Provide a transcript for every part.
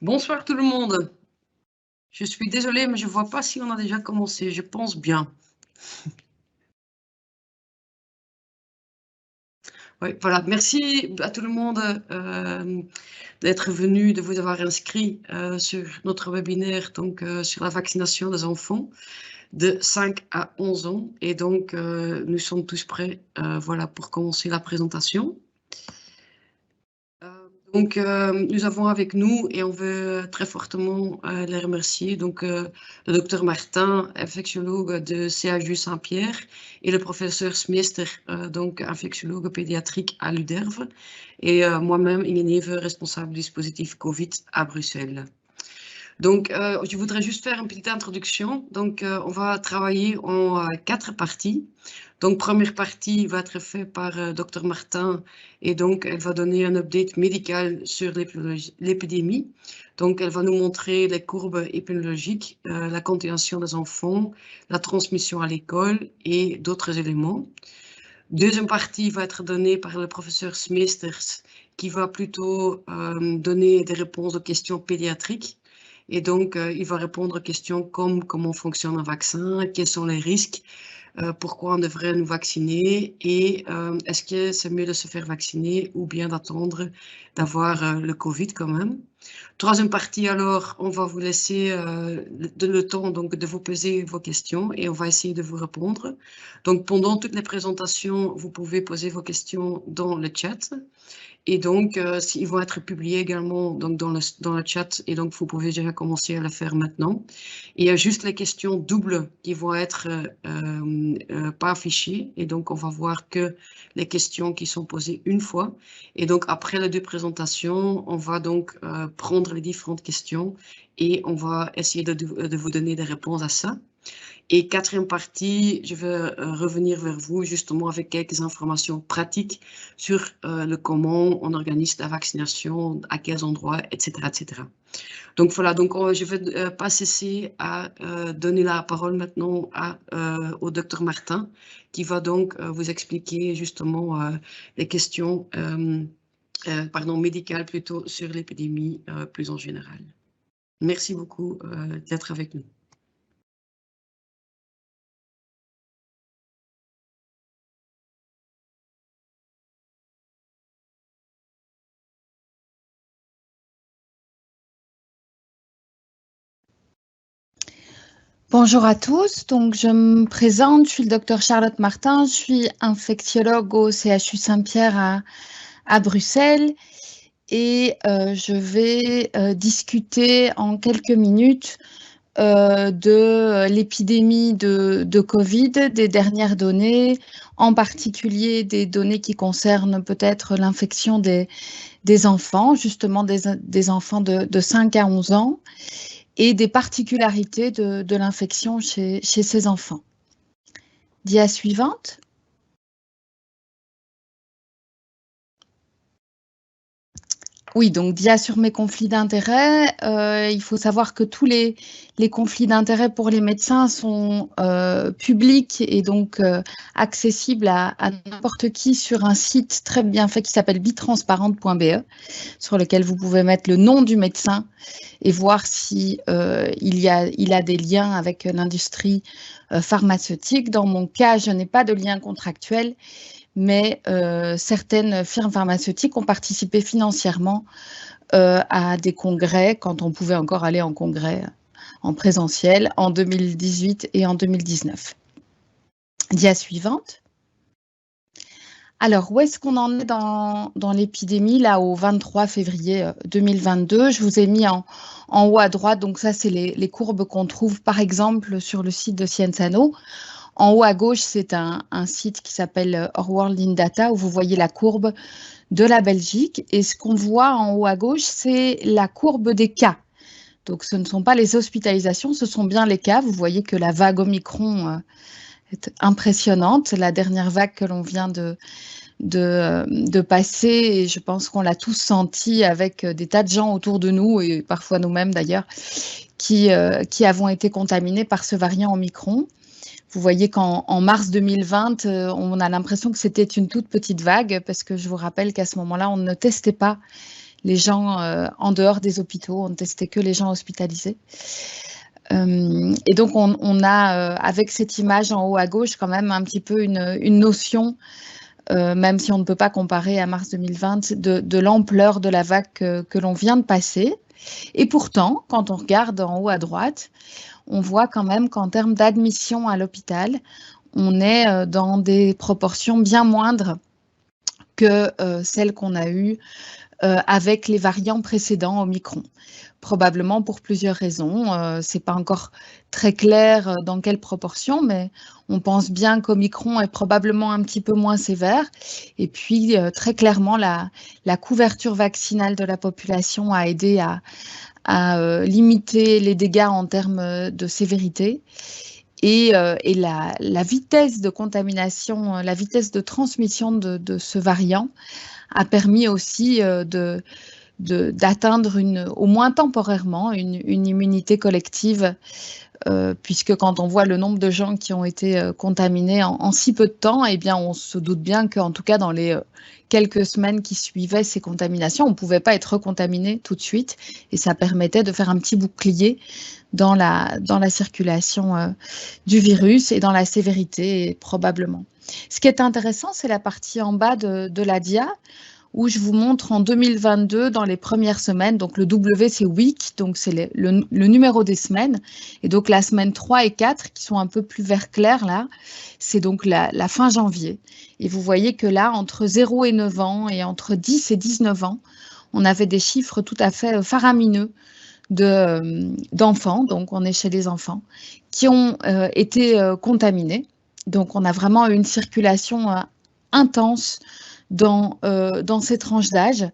Bonsoir tout le monde. Je suis désolée, mais je ne vois pas si on a déjà commencé. Je pense bien. Oui, voilà. Merci à tout le monde d'être venu, de vous avoir inscrit sur notre webinaire sur la vaccination des enfants de 5 à 11 ans. Et donc, nous sommes tous prêts voilà, pour commencer la présentation. Nous avons avec nous, et on veut très fortement les remercier, le docteur Martin, infectiologue de CHU Saint-Pierre, et le professeur Smeester, infectiologue pédiatrique à l'UDERV, et moi-même, Inge Neve, responsable du dispositif COVID à Bruxelles. Je voudrais juste faire une petite introduction. On va travailler en 4 parties. Donc, première partie va être faite par Dr Martin et donc elle va donner un update médical sur l'épidémie. Donc, elle va nous montrer les courbes épidémiologiques, la contamination des enfants, la transmission à l'école et d'autres éléments. Deuxième partie va être donnée par le professeur Smeesters qui va plutôt donner des réponses aux questions pédiatriques. Et donc, il va répondre aux questions comme comment fonctionne un vaccin, quels sont les risques, pourquoi on devrait nous vacciner et est-ce que c'est mieux de se faire vacciner ou bien d'attendre d'avoir le Covid quand même. Troisième partie, alors, on va vous laisser le temps de vous poser vos questions et on va essayer de vous répondre. Donc, pendant toutes les présentations, vous pouvez poser vos questions dans le chat. Et donc, ils vont être publiés également dans le chat. Et donc, vous pouvez déjà commencer à le faire maintenant. Et il y a juste les questions doubles qui vont être pas affichées. Et donc, on va voir que les questions qui sont posées une fois. Et donc, après les 2 présentations, on va donc prendre les différentes questions et on va essayer de vous donner des réponses à ça. Et quatrième partie, je vais revenir vers vous justement avec quelques informations pratiques sur le comment on organise la vaccination, à quels endroits, etc. etc. Donc voilà, je vais pas cesser à donner la parole maintenant au docteur Martin qui va donc vous expliquer justement les questions médicales plutôt sur l'épidémie plus en général. Merci beaucoup d'être avec nous. Bonjour à tous, donc je me présente, je suis le docteur Charlotte Martin, je suis infectiologue au CHU Saint-Pierre à Bruxelles et je vais discuter en quelques minutes de l'épidémie de Covid, des dernières données, en particulier des données qui concernent peut-être l'infection des enfants, justement des enfants de 5 à 11 ans. Et des particularités de l'infection chez ces enfants. Dia suivante. Oui, donc dia sur mes conflits d'intérêts. Il faut savoir que tous les conflits d'intérêts pour les médecins sont publics et donc accessibles à n'importe qui sur un site très bien fait qui s'appelle bitransparente.be, sur lequel vous pouvez mettre le nom du médecin et voir si il a des liens avec l'industrie pharmaceutique. Dans mon cas, je n'ai pas de lien contractuel, mais certaines firmes pharmaceutiques ont participé financièrement à des congrès, quand on pouvait encore aller en congrès en présentiel, en 2018 et en 2019. Dia suivante. Alors, où est-ce qu'on en est dans l'épidémie, là, au 23 février 2022? Je vous ai mis en haut à droite, donc ça, c'est les courbes qu'on trouve, par exemple, sur le site de Sciensano. En haut à gauche, c'est un site qui s'appelle Our World in Data, où vous voyez la courbe de la Belgique. Et ce qu'on voit en haut à gauche, c'est la courbe des cas. Donc, ce ne sont pas les hospitalisations, ce sont bien les cas. Vous voyez que la vague Omicron est impressionnante. La dernière vague que l'on vient de passer, et je pense qu'on l'a tous senti avec des tas de gens autour de nous, et parfois nous-mêmes d'ailleurs, qui avons été contaminés par ce variant Omicron. Vous voyez qu'en mars 2020, on a l'impression que c'était une toute petite vague, parce que je vous rappelle qu'à ce moment-là, on ne testait pas les gens en dehors des hôpitaux, on ne testait que les gens hospitalisés. Et donc, on a, avec cette image en haut à gauche, quand même un petit peu une notion, même si on ne peut pas comparer à mars 2020, de l'ampleur de la vague que l'on vient de passer. Et pourtant, quand on regarde en haut à droite, on voit quand même qu'en termes d'admission à l'hôpital, on est dans des proportions bien moindres que celles qu'on a eues avec les variants précédents Omicron. Probablement pour plusieurs raisons. Ce n'est pas encore très clair dans quelle proportion, mais on pense bien qu'Omicron est probablement un petit peu moins sévère. Et puis, très clairement, la couverture vaccinale de la population a aidé à limiter les dégâts en termes de sévérité. Et la vitesse de contamination, la vitesse de transmission de ce variant a permis aussi d'atteindre au moins temporairement une immunité collective, puisque quand on voit le nombre de gens qui ont été contaminés en si peu de temps, eh bien, on se doute bien qu'en tout cas dans les quelques semaines qui suivaient ces contaminations, on ne pouvait pas être recontaminé tout de suite, et ça permettait de faire un petit bouclier dans la circulation du virus et dans la sévérité probablement. Ce qui est intéressant, c'est la partie en bas de la dia, où je vous montre en 2022, dans les premières semaines, donc le W c'est week, donc c'est le numéro des semaines, et donc la semaine 3 et 4 qui sont un peu plus vert clair là, c'est donc la fin janvier. Et vous voyez que là, entre 0 et 9 ans et entre 10 et 19 ans, on avait des chiffres tout à fait faramineux d'enfants, donc on est chez les enfants, qui ont été contaminés. Donc on a vraiment une circulation intense dans ces tranches d'âge,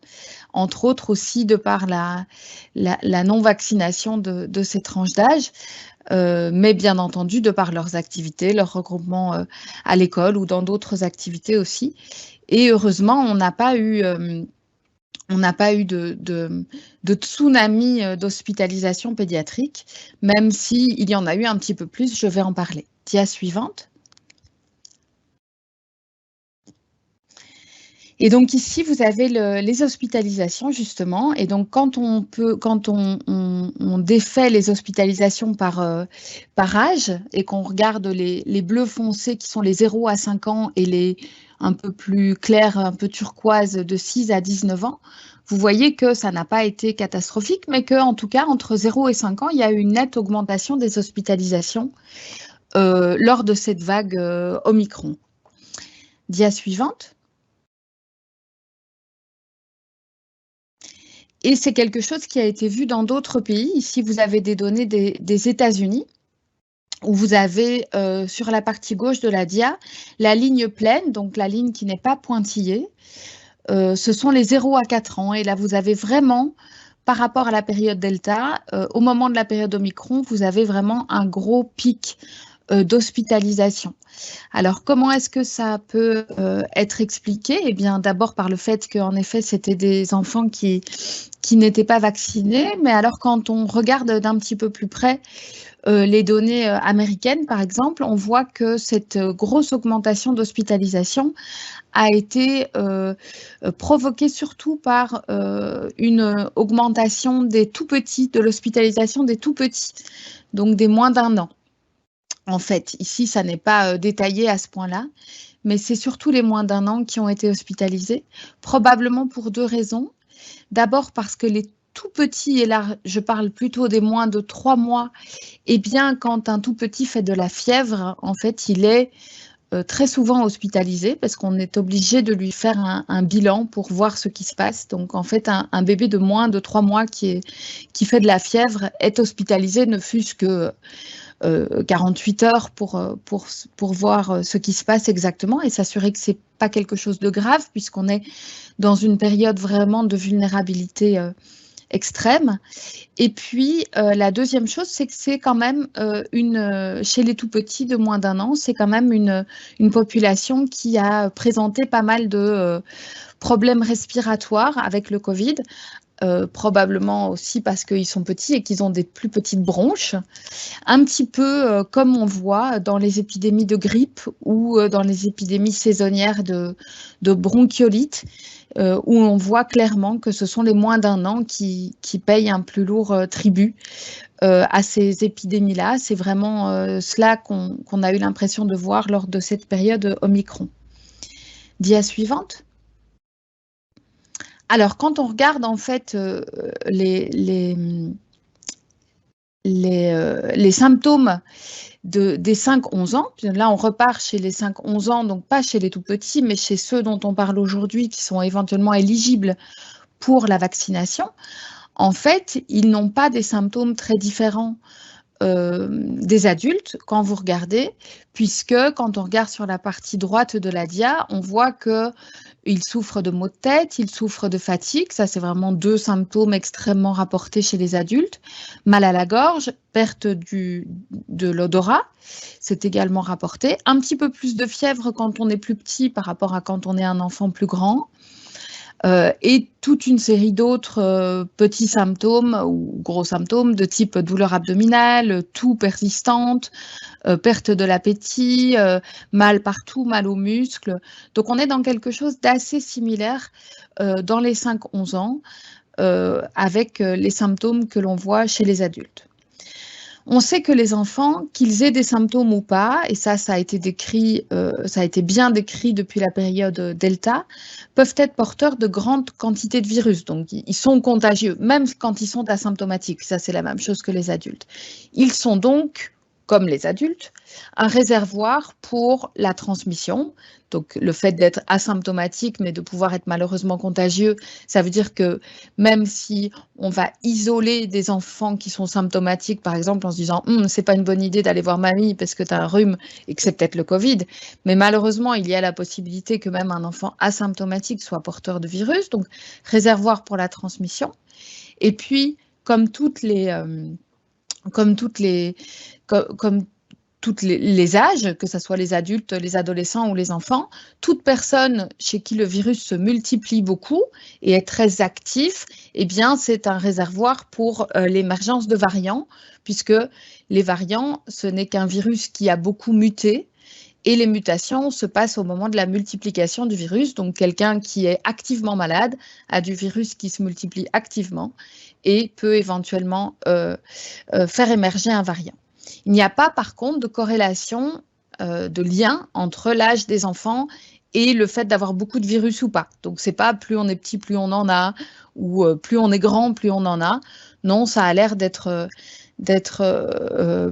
entre autres aussi de par la non-vaccination de ces tranches d'âge, mais bien entendu de par leurs activités, leur regroupement à l'école ou dans d'autres activités aussi. Et heureusement, on n'a pas eu de tsunami d'hospitalisation pédiatrique, même s'il y en a eu un petit peu plus, je vais en parler. Dia suivante. Et donc ici, vous avez les hospitalisations justement. Et donc quand on défait les hospitalisations par âge et qu'on regarde les bleus foncés qui sont les 0 à 5 ans et les un peu plus clairs, un peu turquoise de 6 à 19 ans, vous voyez que ça n'a pas été catastrophique, mais qu'en tout cas, entre 0 et 5 ans, il y a eu une nette augmentation des hospitalisations lors de cette vague Omicron. Dia suivante. Et c'est quelque chose qui a été vu dans d'autres pays. Ici, vous avez des données des États-Unis, où vous avez sur la partie gauche de la dia, la ligne pleine, donc la ligne qui n'est pas pointillée. Ce sont les 0 à 4 ans. Et là, vous avez vraiment, par rapport à la période Delta, au moment de la période Omicron, vous avez vraiment un gros pic d'hospitalisation. Alors, comment est-ce que ça peut être expliqué? Eh bien, d'abord par le fait qu'en effet, c'était des enfants qui n'étaient pas vaccinés. Mais alors, quand on regarde d'un petit peu plus près les données américaines, par exemple, on voit que cette grosse augmentation d'hospitalisation a été provoquée surtout par une augmentation des tout-petits, de l'hospitalisation des tout-petits, donc des moins d'1 an. En fait, ici, ça n'est pas détaillé à ce point-là, mais c'est surtout les moins d'1 an qui ont été hospitalisés, probablement pour 2 raisons. D'abord parce que les tout petits, et là je parle plutôt des moins de 3 mois, eh bien quand un tout petit fait de la fièvre, en fait, il est très souvent hospitalisé parce qu'on est obligé de lui faire un bilan pour voir ce qui se passe. Donc en fait, un bébé de moins de 3 mois qui fait de la fièvre est hospitalisé, ne fût-ce que 48 heures pour voir ce qui se passe exactement et s'assurer que ce n'est pas quelque chose de grave puisqu'on est dans une période vraiment de vulnérabilité extrême. Et puis, la deuxième chose, c'est que c'est quand même chez les tout-petits de moins d'1 an, c'est quand même une population qui a présenté pas mal de problèmes respiratoires avec le Covid, probablement aussi parce qu'ils sont petits et qu'ils ont des plus petites bronches, un petit peu comme on voit dans les épidémies de grippe ou dans les épidémies saisonnières de bronchiolite, où on voit clairement que ce sont les moins d'un an qui payent un plus lourd tribut à ces épidémies-là. C'est vraiment cela qu'on a eu l'impression de voir lors de cette période Omicron. Dia suivante. Alors, quand on regarde en fait les symptômes des 5-11 ans, là on repart chez les 5-11 ans, donc pas chez les tout petits, mais chez ceux dont on parle aujourd'hui qui sont éventuellement éligibles pour la vaccination, en fait, ils n'ont pas des symptômes très différents des adultes quand vous regardez, puisque quand on regarde sur la partie droite de la dia, on voit qu'ils souffrent de maux de tête, ils souffrent de fatigue, ça c'est vraiment 2 symptômes extrêmement rapportés chez les adultes, mal à la gorge, perte de l'odorat, c'est également rapporté, un petit peu plus de fièvre quand on est plus petit par rapport à quand on est un enfant plus grand. Et toute une série d'autres petits symptômes ou gros symptômes de type douleur abdominale, toux persistante, perte de l'appétit, mal partout, mal aux muscles. Donc on est dans quelque chose d'assez similaire dans les 5-11 ans avec les symptômes que l'on voit chez les adultes. On sait que les enfants, qu'ils aient des symptômes ou pas, et ça a été décrit, ça a été bien décrit depuis la période Delta, peuvent être porteurs de grandes quantités de virus. Donc, ils sont contagieux, même quand ils sont asymptomatiques. Ça, c'est la même chose que les adultes. Ils sont donc, comme les adultes, un réservoir pour la transmission. Donc, le fait d'être asymptomatique, mais de pouvoir être malheureusement contagieux, ça veut dire que même si on va isoler des enfants qui sont symptomatiques, par exemple, en se disant « c'est pas une bonne idée d'aller voir mamie parce que tu as un rhume et que c'est peut-être le Covid », mais malheureusement, il y a la possibilité que même un enfant asymptomatique soit porteur de virus, donc réservoir pour la transmission. Et puis, comme tous les âges, que ce soit les adultes, les adolescents ou les enfants, toute personne chez qui le virus se multiplie beaucoup et est très actif, eh bien, c'est un réservoir pour l'émergence de variants, puisque les variants, ce n'est qu'un virus qui a beaucoup muté, et les mutations se passent au moment de la multiplication du virus. Donc, quelqu'un qui est activement malade a du virus qui se multiplie activement et peut éventuellement faire émerger un variant. Il n'y a pas, par contre, de corrélation, de lien entre l'âge des enfants et le fait d'avoir beaucoup de virus ou pas. Donc, c'est pas plus on est petit, plus on en a, ou plus on est grand, plus on en a. Non, ça a l'air d'être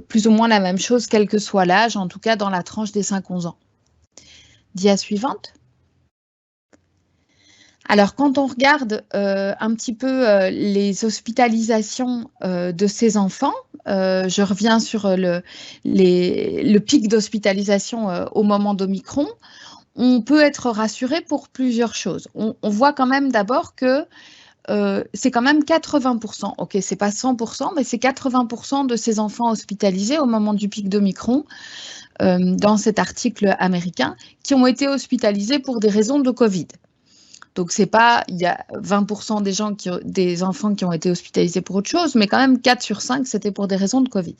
plus ou moins la même chose, quel que soit l'âge, en tout cas dans la tranche des 5-11 ans. Dia suivante. Alors, quand on regarde un petit peu les hospitalisations de ces enfants, je reviens sur le pic d'hospitalisation au moment d'Omicron, on peut être rassuré pour plusieurs choses. On voit quand même d'abord que c'est quand même 80%, ok, c'est pas 100%, mais c'est 80% de ces enfants hospitalisés au moment du pic d'Omicron, dans cet article américain, qui ont été hospitalisés pour des raisons de Covid. Donc, c'est pas, il y a 20% des enfants qui ont été hospitalisés pour autre chose, mais quand même 4 sur 5, c'était pour des raisons de Covid.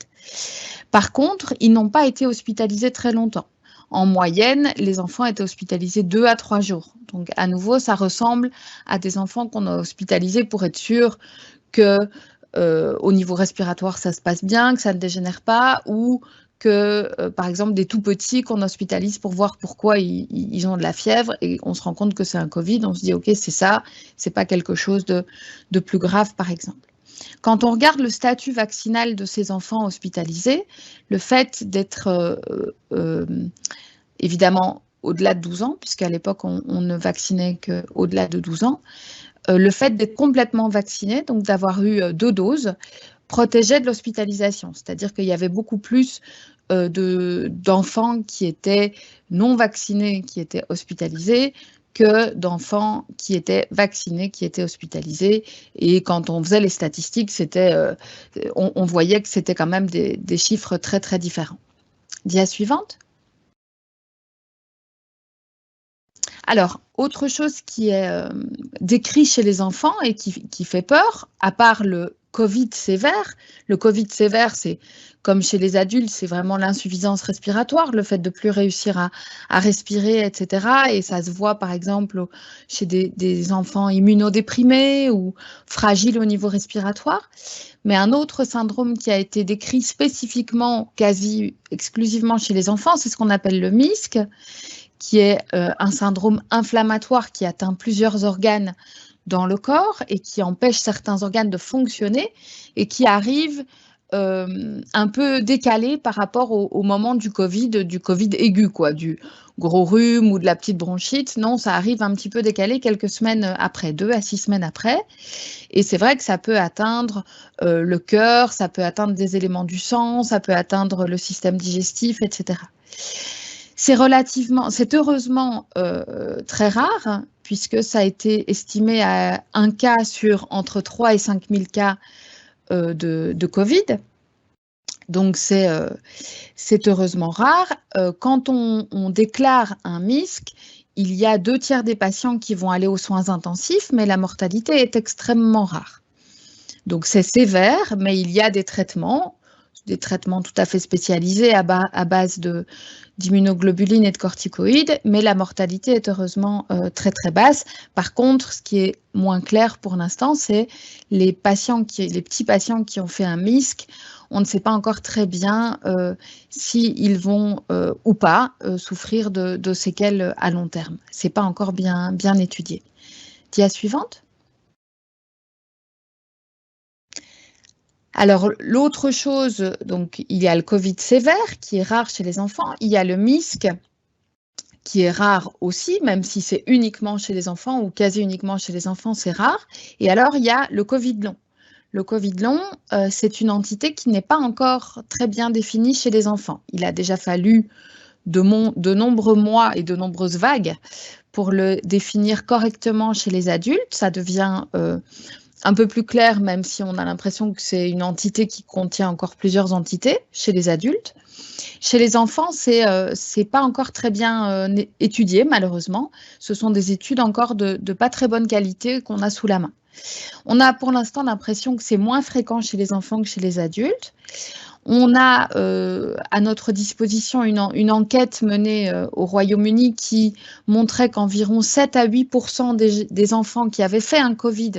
Par contre, ils n'ont pas été hospitalisés très longtemps. En moyenne, les enfants étaient hospitalisés 2 à 3 jours. Donc, à nouveau, ça ressemble à des enfants qu'on a hospitalisés pour être sûr que au niveau respiratoire, ça se passe bien, que ça ne dégénère pas, ou que, par exemple, des tout petits qu'on hospitalise pour voir pourquoi ils ont de la fièvre et on se rend compte que c'est un Covid, on se dit, OK, c'est ça, c'est pas quelque chose de plus grave, par exemple. Quand on regarde le statut vaccinal de ces enfants hospitalisés, le fait d'être évidemment au-delà de 12 ans, puisqu'à l'époque, on ne vaccinait qu'au-delà de 12 ans, le fait d'être complètement vacciné, donc d'avoir eu 2 doses, protégeait de l'hospitalisation. C'est-à-dire qu'il y avait beaucoup plus d'enfants qui étaient non vaccinés, qui étaient hospitalisés, que d'enfants qui étaient vaccinés, qui étaient hospitalisés. Et quand on faisait les statistiques, on voyait que c'était quand même des chiffres très, très différents. Dia suivante. Alors, autre chose qui est décrit chez les enfants et qui fait peur, à part le Covid sévère. Le Covid sévère, c'est comme chez les adultes, c'est vraiment l'insuffisance respiratoire, le fait de ne plus réussir à respirer, etc. Et ça se voit par exemple chez des enfants immunodéprimés ou fragiles au niveau respiratoire. Mais un autre syndrome qui a été décrit spécifiquement, quasi exclusivement chez les enfants, c'est ce qu'on appelle le MISC, qui est un syndrome inflammatoire qui atteint plusieurs organes dans le corps et qui empêche certains organes de fonctionner et qui arrive un peu décalé par rapport au moment du Covid aigu, quoi, du gros rhume ou de la petite bronchite. Non, ça arrive un petit peu décalé quelques semaines après, 2 à 6 semaines après. Et c'est vrai que ça peut atteindre le cœur, ça peut atteindre des éléments du sang, ça peut atteindre le système digestif, etc. C'est heureusement très rare, puisque ça a été estimé à un cas sur entre 3 et 5 000 cas de Covid. Donc, c'est heureusement rare. Quand on déclare un MISC, il y a 2/3 des patients qui vont aller aux soins intensifs, mais la mortalité est extrêmement rare. Donc, c'est sévère, mais il y a des traitements tout à fait spécialisés à base d'immunoglobulines et de corticoïdes, mais la mortalité est heureusement très très basse. Par contre, ce qui est moins clair pour l'instant, c'est les petits patients qui ont fait un MISC. On ne sait pas encore très bien s'ils vont ou pas souffrir de séquelles à long terme. Ce n'est pas encore bien étudié. Dia suivante. Alors, l'autre chose, donc, il y a le Covid sévère qui est rare chez les enfants. Il y a le MISC qui est rare aussi, même si c'est uniquement chez les enfants ou quasi uniquement chez les enfants, c'est rare. Et alors, il y a le Covid long. Le Covid long, c'est une entité qui n'est pas encore très bien définie chez les enfants. Il a déjà fallu de nombreux mois et de nombreuses vagues pour le définir correctement chez les adultes. Ça devient un peu plus clair, même si on a l'impression que c'est une entité qui contient encore plusieurs entités chez les adultes. Chez les enfants, c'est pas encore très bien étudié, malheureusement. Ce sont des études encore de pas très bonne qualité qu'on a sous la main. On a pour l'instant l'impression que c'est moins fréquent chez les enfants que chez les adultes. On a à notre disposition une enquête menée au Royaume-Uni qui montrait qu'environ 7 à 8% des enfants qui avaient fait un Covid,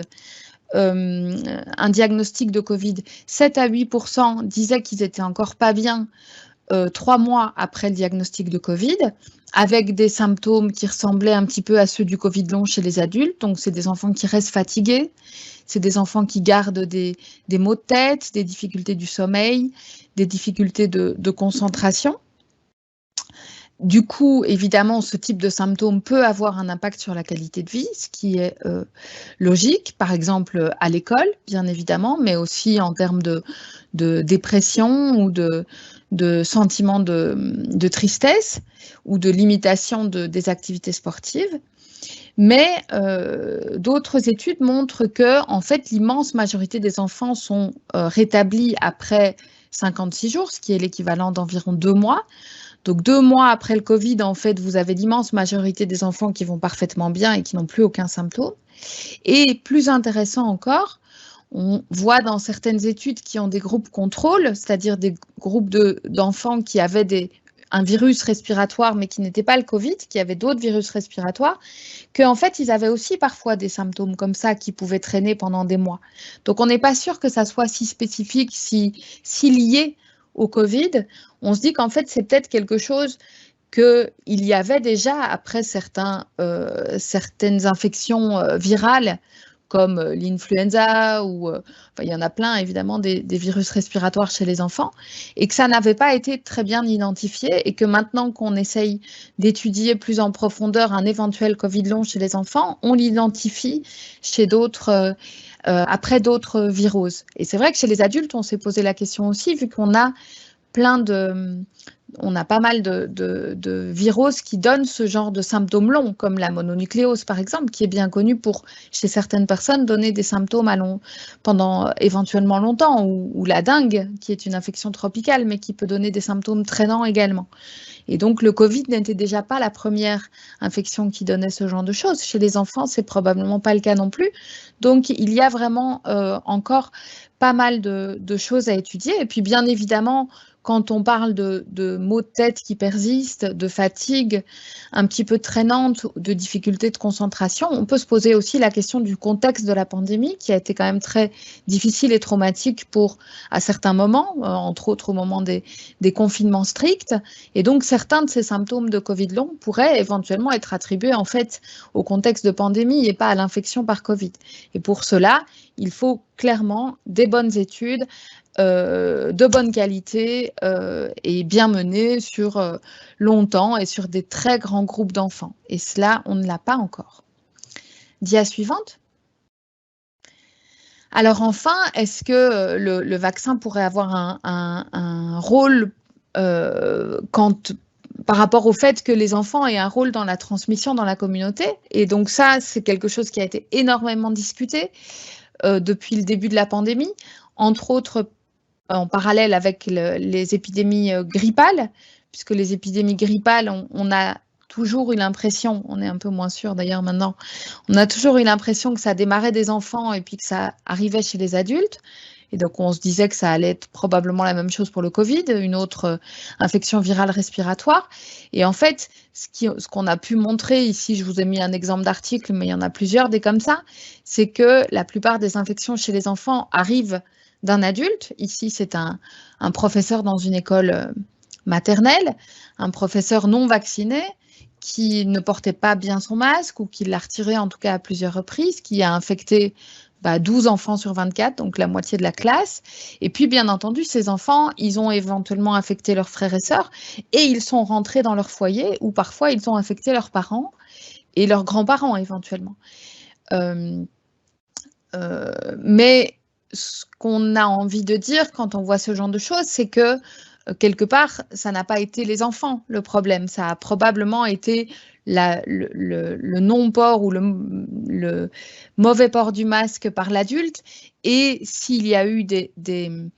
un diagnostic de Covid, 7 à 8% disaient qu'ils n'étaient encore pas bien 3 mois après le diagnostic de Covid, avec des symptômes qui ressemblaient un petit peu à ceux du Covid long chez les adultes. Donc, c'est des enfants qui restent fatigués, c'est des enfants qui gardent des maux de tête, des difficultés du sommeil, des difficultés de concentration. Du coup, évidemment, ce type de symptômes peut avoir un impact sur la qualité de vie, ce qui est logique, par exemple à l'école, bien évidemment, mais aussi en termes de dépression ou de sentiments de tristesse ou de limitation des activités sportives. Mais d'autres études montrent que, en fait, l'immense majorité des enfants sont rétablis après 56 jours, ce qui est l'équivalent d'environ 2 mois. Donc 2 mois après le Covid, en fait, vous avez l'immense majorité des enfants qui vont parfaitement bien et qui n'ont plus aucun symptôme. Et plus intéressant encore, on voit dans certaines études qui ont des groupes contrôles, c'est-à-dire des groupes d'enfants qui avaient un virus respiratoire mais qui n'était pas le Covid, qui avaient d'autres virus respiratoires, qu'en fait, ils avaient aussi parfois des symptômes comme ça qui pouvaient traîner pendant des mois. Donc, on n'est pas sûr que ça soit si spécifique, si lié au Covid. On se dit qu'en fait, c'est peut-être quelque chose qu'il y avait déjà après certaines infections virales, comme l'influenza, ou il y en a plein évidemment des virus respiratoires chez les enfants, et que ça n'avait pas été très bien identifié, et que maintenant qu'on essaye d'étudier plus en profondeur un éventuel Covid long chez les enfants, on l'identifie chez après d'autres viroses. Et c'est vrai que chez les adultes, on s'est posé la question aussi, vu qu'on a plein de on a pas mal de viroses qui donnent ce genre de symptômes longs, comme la mononucléose par exemple, qui est bien connue pour, chez certaines personnes, donner des symptômes pendant éventuellement longtemps, ou la dengue, qui est une infection tropicale, mais qui peut donner des symptômes traînants également. Et donc, le Covid n'était déjà pas la première infection qui donnait ce genre de choses. Chez les enfants, c'est probablement pas le cas non plus. Donc, il y a vraiment encore pas mal de choses à étudier. Et puis, bien évidemment, quand on parle de maux de tête qui persistent, de fatigue un petit peu traînante, de difficultés de concentration, on peut se poser aussi la question du contexte de la pandémie, qui a été quand même très difficile et traumatique à certains moments, entre autres au moment des confinements stricts. Et donc, certains de ces symptômes de Covid long pourraient éventuellement être attribués en fait au contexte de pandémie et pas à l'infection par Covid. Et pour cela, il faut clairement des bonnes études, de bonne qualité et bien menées sur longtemps et sur des très grands groupes d'enfants. Et cela, on ne l'a pas encore. Dia suivante. Alors enfin, est-ce que le vaccin pourrait avoir un rôle par rapport au fait que les enfants aient un rôle dans la transmission dans la communauté? Et donc ça, c'est quelque chose qui a été énormément discuté depuis le début de la pandémie, entre autres en parallèle avec les épidémies grippales, puisque les épidémies grippales, on a toujours eu l'impression, on est un peu moins sûr d'ailleurs maintenant, on a toujours eu l'impression que ça démarrait des enfants et puis que ça arrivait chez les adultes. Et donc, on se disait que ça allait être probablement la même chose pour le Covid, une autre infection virale respiratoire. Et en fait, ce qu'on a pu montrer ici, je vous ai mis un exemple d'article, mais il y en a plusieurs des comme ça, c'est que la plupart des infections chez les enfants arrivent d'un adulte. Ici, c'est un professeur dans une école maternelle, un professeur non vacciné qui ne portait pas bien son masque ou qui l'a retiré en tout cas à plusieurs reprises, qui a infecté 12 enfants sur 24, donc la moitié de la classe. Et puis, bien entendu, ces enfants, ils ont éventuellement infecté leurs frères et sœurs et ils sont rentrés dans leur foyer ou parfois ils ont infecté leurs parents et leurs grands-parents éventuellement. Mais ce qu'on a envie de dire quand on voit ce genre de choses, c'est que quelque part, ça n'a pas été les enfants le problème. Ça a probablement été le non-port ou le mauvais port du masque par l'adulte. Et s'il y a eu des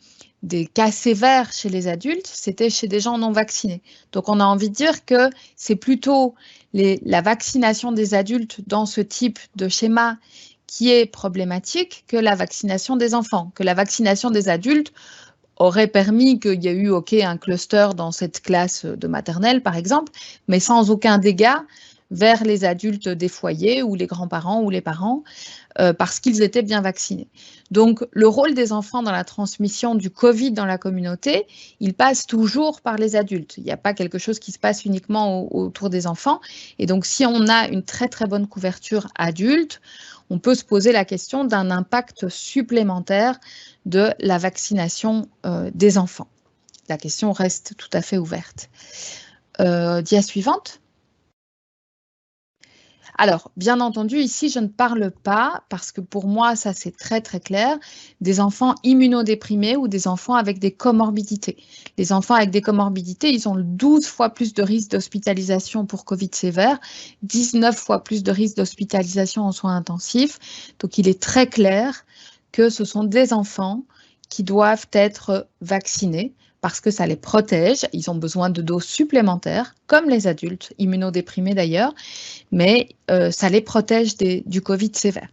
cas sévères chez les adultes, c'était chez des gens non vaccinés. Donc, on a envie de dire que c'est plutôt la vaccination des adultes dans ce type de schéma qui est problématique que la vaccination des enfants, que la vaccination des adultes aurait permis qu'il y ait eu un cluster dans cette classe de maternelle, par exemple, mais sans aucun dégât vers les adultes des foyers ou les grands-parents ou les parents, parce qu'ils étaient bien vaccinés. Donc, le rôle des enfants dans la transmission du Covid dans la communauté, il passe toujours par les adultes. Il n'y a pas quelque chose qui se passe uniquement autour des enfants. Et donc, si on a une très, très bonne couverture adulte, on peut se poser la question d'un impact supplémentaire de la vaccination des enfants. La question reste tout à fait ouverte. Dia suivante. Alors, bien entendu, ici, je ne parle pas, parce que pour moi, ça c'est très très clair, des enfants immunodéprimés ou des enfants avec des comorbidités. Les enfants avec des comorbidités, ils ont 12 fois plus de risque d'hospitalisation pour Covid sévère, 19 fois plus de risque d'hospitalisation en soins intensifs. Donc, il est très clair que ce sont des enfants qui doivent être vaccinés parce que ça les protège. Ils ont besoin de doses supplémentaires, comme les adultes, immunodéprimés d'ailleurs, mais ça les protège du Covid sévère.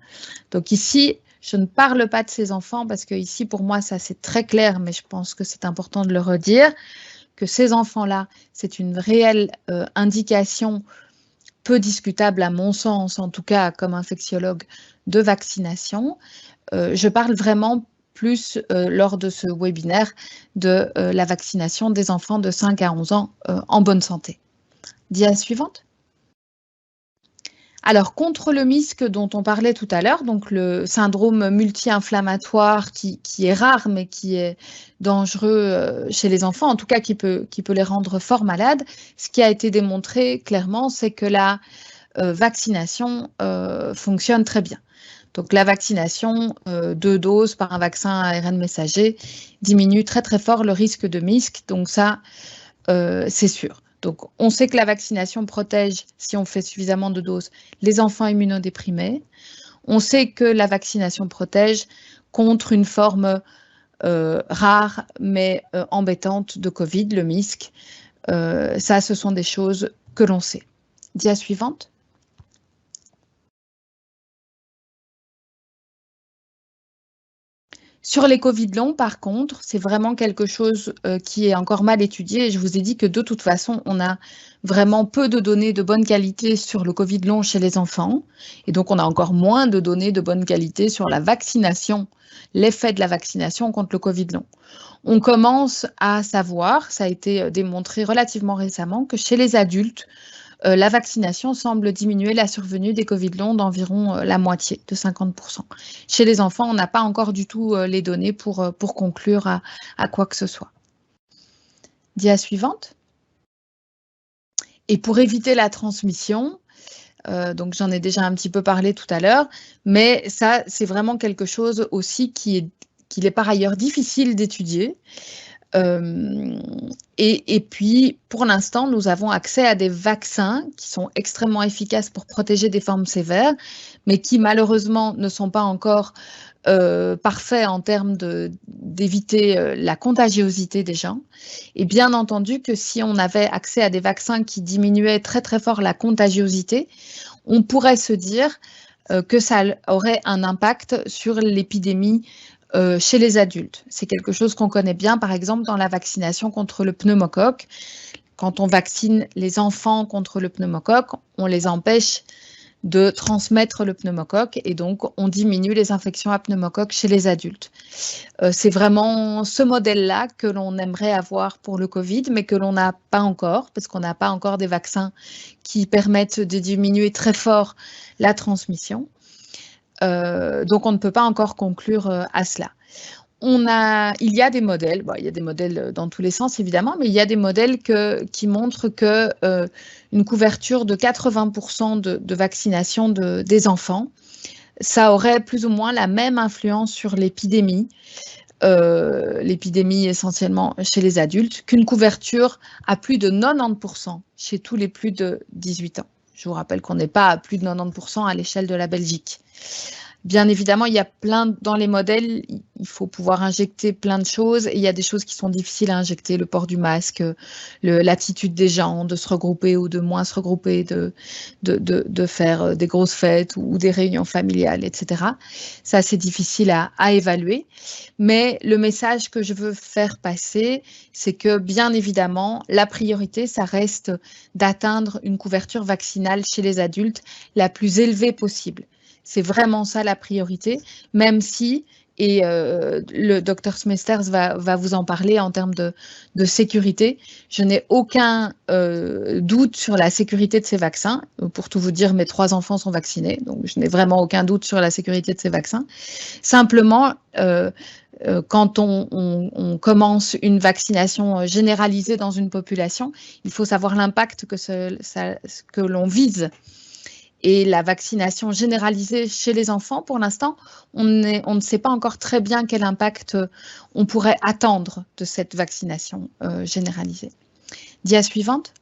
Donc ici, je ne parle pas de ces enfants parce que ici, pour moi, ça c'est très clair, mais je pense que c'est important de le redire, que ces enfants-là, c'est une réelle indication peu discutable à mon sens, en tout cas comme infectiologue, de vaccination. Je parle vraiment plus lors de ce webinaire de la vaccination des enfants de 5 à 11 ans en bonne santé. Dia suivante. Alors, contre le MISC dont on parlait tout à l'heure, donc le syndrome multi-inflammatoire qui est rare mais qui est dangereux chez les enfants, en tout cas qui peut les rendre fort malades, ce qui a été démontré clairement, c'est que la vaccination fonctionne très bien. Donc, la vaccination, 2 doses par un vaccin ARN messager, diminue très très fort le risque de MISC. Donc ça, c'est sûr. Donc, on sait que la vaccination protège, si on fait suffisamment de doses, les enfants immunodéprimés. On sait que la vaccination protège contre une forme rare mais embêtante de Covid, le MISC. Ça, ce sont des choses que l'on sait. Dia suivante. Sur les Covid longs, par contre, c'est vraiment quelque chose qui est encore mal étudié. Et je vous ai dit que de toute façon, on a vraiment peu de données de bonne qualité sur le Covid long chez les enfants. Et donc, on a encore moins de données de bonne qualité sur la vaccination, l'effet de la vaccination contre le Covid long. On commence à savoir, ça a été démontré relativement récemment, que chez les adultes, la vaccination semble diminuer la survenue des Covid longs d'environ la moitié, de 50%. Chez les enfants, on n'a pas encore du tout les données pour conclure à quoi que ce soit. Dia suivante. Et pour éviter la transmission, donc j'en ai déjà un petit peu parlé tout à l'heure, mais ça, c'est vraiment quelque chose aussi qu'il est par ailleurs difficile d'étudier. Et puis, pour l'instant, nous avons accès à des vaccins qui sont extrêmement efficaces pour protéger des formes sévères, mais qui malheureusement ne sont pas encore parfaits en termes d'éviter la contagiosité des gens. Et bien entendu que si on avait accès à des vaccins qui diminuaient très très fort la contagiosité, on pourrait se dire que ça aurait un impact sur l'épidémie chez les adultes. C'est quelque chose qu'on connaît bien, par exemple, dans la vaccination contre le pneumocoque. Quand on vaccine les enfants contre le pneumocoque, on les empêche de transmettre le pneumocoque et donc on diminue les infections à pneumocoque chez les adultes. C'est vraiment ce modèle-là que l'on aimerait avoir pour le Covid, mais que l'on n'a pas encore, parce qu'on n'a pas encore des vaccins qui permettent de diminuer très fort la transmission. Donc, on ne peut pas encore conclure à cela. Il y a des modèles, il y a des modèles dans tous les sens évidemment, mais il y a des modèles qui montrent qu'une couverture de 80% de vaccination des enfants, ça aurait plus ou moins la même influence sur l'épidémie, l'épidémie essentiellement chez les adultes, qu'une couverture à plus de 90% chez tous les plus de 18 ans. Je vous rappelle qu'on n'est pas à plus de 90% à l'échelle de la Belgique. Bien évidemment, il y a dans les modèles, il faut pouvoir injecter plein de choses et il y a des choses qui sont difficiles à injecter, le port du masque, l'attitude des gens de se regrouper ou de moins se regrouper, de faire des grosses fêtes ou des réunions familiales, etc. Ça, c'est difficile à évaluer. Mais le message que je veux faire passer, c'est que bien évidemment, la priorité, ça reste d'atteindre une couverture vaccinale chez les adultes la plus élevée possible. C'est vraiment ça la priorité, même si, et le docteur Smesters va vous en parler en termes de sécurité, je n'ai aucun doute sur la sécurité de ces vaccins. Pour tout vous dire, mes 3 enfants sont vaccinés, donc je n'ai vraiment aucun doute sur la sécurité de ces vaccins. Simplement, quand on commence une vaccination généralisée dans une population, il faut savoir l'impact que l'on vise. Et la vaccination généralisée chez les enfants, pour l'instant, on ne sait pas encore très bien quel impact on pourrait attendre de cette vaccination généralisée. Dia suivante.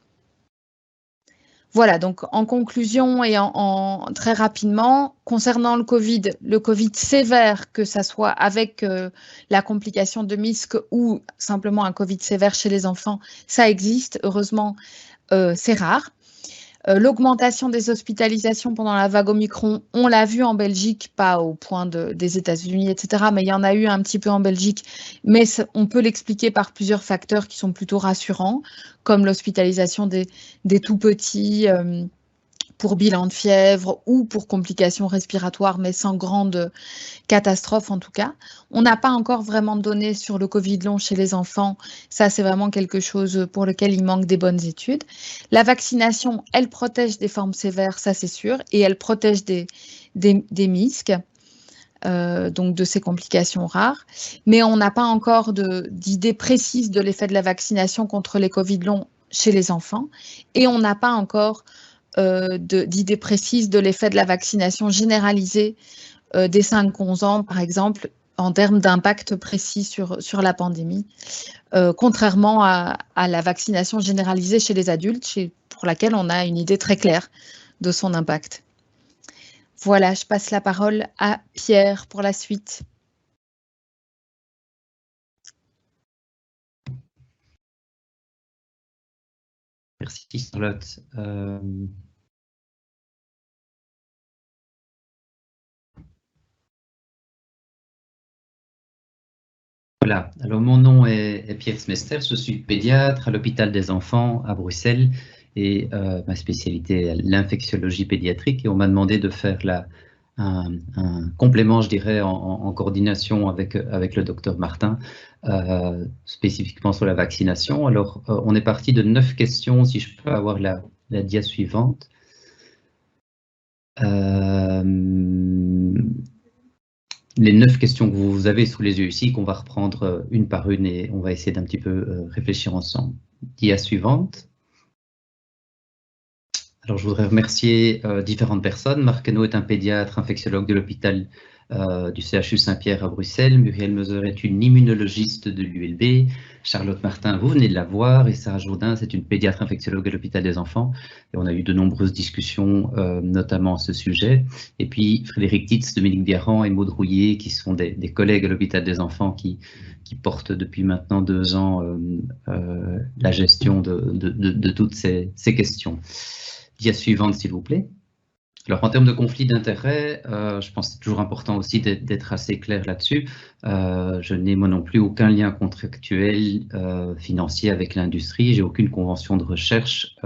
Voilà, donc en conclusion et très rapidement, concernant le Covid sévère, que ça soit avec la complication de MISC ou simplement un Covid sévère chez les enfants, ça existe. Heureusement, c'est rare. L'augmentation des hospitalisations pendant la vague Omicron, on l'a vu en Belgique, pas au point des États-Unis, etc., mais il y en a eu un petit peu en Belgique. Mais on peut l'expliquer par plusieurs facteurs qui sont plutôt rassurants, comme l'hospitalisation des tout-petits pour bilan de fièvre ou pour complications respiratoires, mais sans grande catastrophe en tout cas. On n'a pas encore vraiment de données sur le Covid long chez les enfants. Ça, c'est vraiment quelque chose pour lequel il manque des bonnes études. La vaccination, elle protège des formes sévères, ça c'est sûr, et elle protège des MISC. Donc de ces complications rares. Mais on n'a pas encore d'idée précise de l'effet de la vaccination contre les Covid longs chez les enfants. Et on n'a pas encore d'idée précise de l'effet de la vaccination généralisée des 5-11 ans, par exemple, en termes d'impact précis sur la pandémie, contrairement à la vaccination généralisée chez les adultes, pour laquelle on a une idée très claire de son impact. Voilà, je passe la parole à Pierre pour la suite. Merci Charlotte. Voilà, alors mon nom est Pierre Smester, je suis pédiatre à l'hôpital des enfants à Bruxelles et ma spécialité est l'infectiologie pédiatrique et on m'a demandé de faire un complément, je dirais, en coordination avec le docteur Martin, spécifiquement sur la vaccination. Alors, on est parti de 9 questions, si je peux avoir la dia suivante. Les 9 questions que vous avez sous les yeux ici, qu'on va reprendre une par une et on va essayer d'un petit peu réfléchir ensemble. Dia suivante. Alors, je voudrais remercier différentes personnes. Marc Hainaut est un pédiatre infectiologue de l'hôpital du CHU Saint-Pierre à Bruxelles. Muriel Meuser est une immunologiste de l'ULB. Charlotte Martin, vous venez de la voir. Et Sarah Jourdain, c'est une pédiatre infectiologue à l'hôpital des enfants. Et on a eu de nombreuses discussions, notamment à ce sujet. Et puis, Frédéric Titz, Dominique Biarran et Maud Rouillet, qui sont des collègues à l'hôpital des enfants qui portent depuis maintenant 2 ans la gestion de toutes ces questions. Dia suivante, s'il vous plaît. Alors, en termes de conflit d'intérêts, je pense que c'est toujours important aussi d'être assez clair là-dessus. Je n'ai moi non plus aucun lien contractuel financier avec l'industrie. J'ai aucune convention de recherche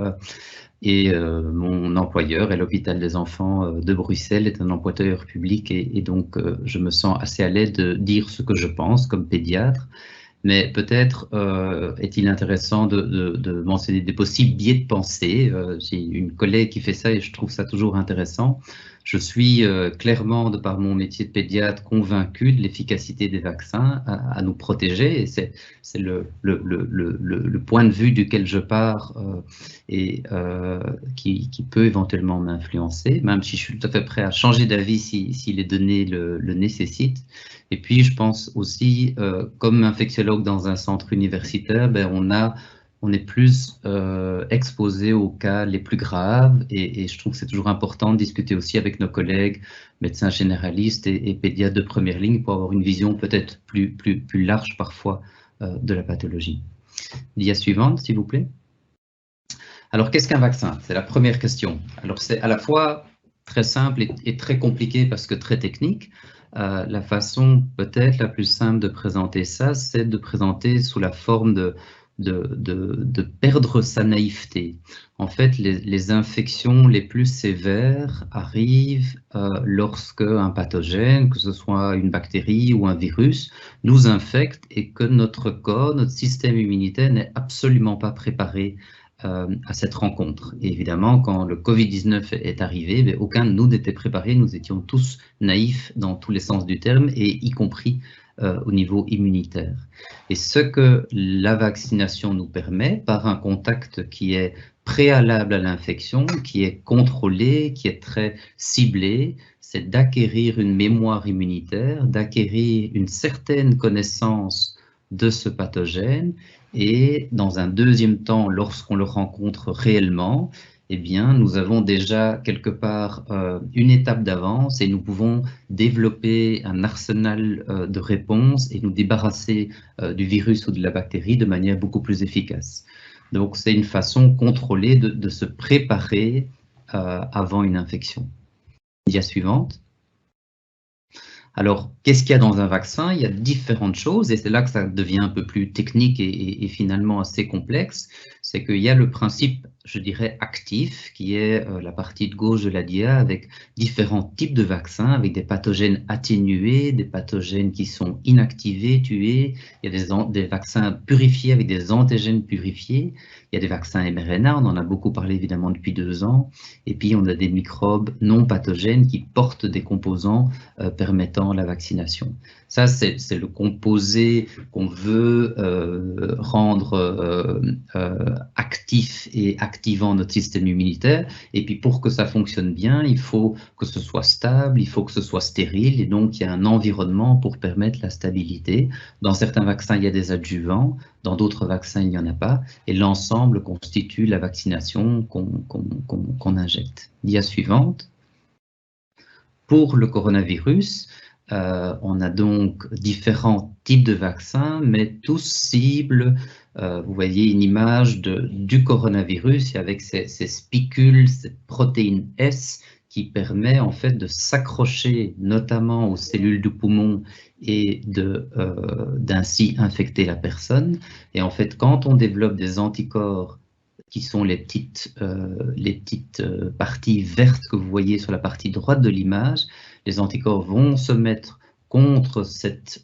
et mon employeur est l'hôpital des enfants de Bruxelles, est un employeur public et donc je me sens assez à l'aise de dire ce que je pense comme pédiatre. Mais peut-être est-il intéressant de mentionner des possibles biais de pensée. J'ai une collègue qui fait ça et je trouve ça toujours intéressant. Je suis clairement, de par mon métier de pédiatre, convaincu de l'efficacité des vaccins à nous protéger. Et c'est le point de vue duquel je pars et qui peut éventuellement m'influencer, même si je suis tout à fait prêt à changer d'avis si les données le nécessitent. Et puis, je pense aussi, comme infectiologue dans un centre universitaire, on est plus exposé aux cas les plus graves et je trouve que c'est toujours important de discuter aussi avec nos collègues médecins généralistes et pédiatres de première ligne pour avoir une vision peut-être plus large parfois de la pathologie. Dia suivante, s'il vous plaît. Alors, qu'est-ce qu'un vaccin? C'est la première question. Alors, c'est à la fois très simple et très compliqué parce que très technique. La façon peut-être la plus simple de présenter ça, c'est de présenter sous la forme de perdre sa naïveté. En fait, les infections les plus sévères arrivent lorsque un pathogène, que ce soit une bactérie ou un virus, nous infecte et que notre corps, notre système immunitaire n'est absolument pas préparé à cette rencontre. Et évidemment, quand le Covid-19 est arrivé, aucun de nous n'était préparé, nous étions tous naïfs dans tous les sens du terme, et y compris au niveau immunitaire. Et ce que la vaccination nous permet, par un contact qui est préalable à l'infection, qui est contrôlé, qui est très ciblé, c'est d'acquérir une mémoire immunitaire, d'acquérir une certaine connaissance de ce pathogène, et dans un deuxième temps, lorsqu'on le rencontre réellement, eh bien, nous avons déjà quelque part une étape d'avance et nous pouvons développer un arsenal de réponses et nous débarrasser du virus ou de la bactérie de manière beaucoup plus efficace. Donc, c'est une façon contrôlée de se préparer avant une infection. Dia suivante. Alors, qu'est-ce qu'il y a dans un vaccin? Il y a différentes choses et c'est là que ça devient un peu plus technique et finalement assez complexe. C'est qu'il y a le principe, je dirais, actif, qui est la partie de gauche de la dia, avec différents types de vaccins, avec des pathogènes atténués, des pathogènes qui sont inactivés, tués. Il y a des vaccins purifiés avec des antigènes purifiés. Il y a des vaccins mRNA, on en a beaucoup parlé évidemment depuis 2 ans. Et puis, on a des microbes non pathogènes qui portent des composants permettant la vaccination. Ça, c'est le composé qu'on veut rendre actif et activant notre système immunitaire. Et puis pour que ça fonctionne bien, il faut que ce soit stable, il faut que ce soit stérile, et donc il y a un environnement pour permettre la stabilité. Dans certains vaccins, il y a des adjuvants, dans d'autres vaccins, il n'y en a pas, et l'ensemble constitue la vaccination qu'on injecte. Dia suivante. Pour le coronavirus, on a donc différents types de vaccins, mais tous ciblent, vous voyez une image du coronavirus avec ces spicules, cette protéine S qui permet en fait de s'accrocher notamment aux cellules du poumon et d'ainsi infecter la personne. Et en fait, quand on développe des anticorps qui sont les petites parties vertes que vous voyez sur la partie droite de l'image, les anticorps vont se mettre contre cette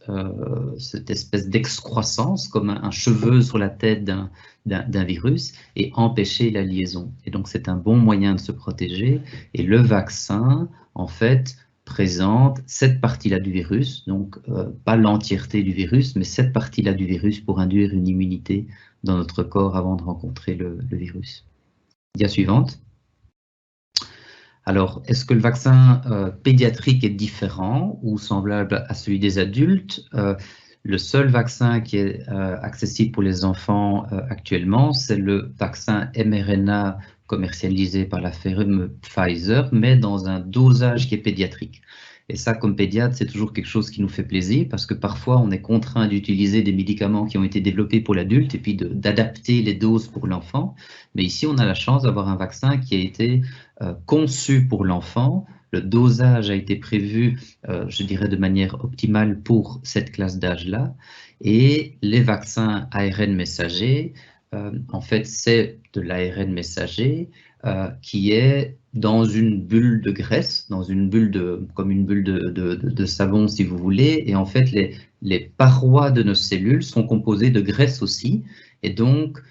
espèce d'excroissance, comme un cheveu sur la tête d'un virus, et empêcher la liaison. Et donc c'est un bon moyen de se protéger, et le vaccin, en fait, présente cette partie-là du virus, donc pas l'entièreté du virus, mais cette partie-là du virus pour induire une immunité dans notre corps avant de rencontrer le virus. Dia suivante. Alors, est-ce que le vaccin pédiatrique est différent ou semblable à celui des adultes? Le seul vaccin qui est accessible pour les enfants actuellement, c'est le vaccin mRNA commercialisé par la firme Pfizer, mais dans un dosage qui est pédiatrique. Et ça, comme pédiatre, c'est toujours quelque chose qui nous fait plaisir parce que parfois, on est contraint d'utiliser des médicaments qui ont été développés pour l'adulte et puis d'adapter les doses pour l'enfant. Mais ici, on a la chance d'avoir un vaccin qui a été conçu pour l'enfant. Le dosage a été prévu, je dirais, de manière optimale pour cette classe d'âge-là. Et les vaccins ARN messager, en fait, c'est de l'ARN messager qui est dans une bulle de graisse, dans une bulle comme une bulle de savon si vous voulez, et en fait les parois de nos cellules sont composées de graisse aussi, et donc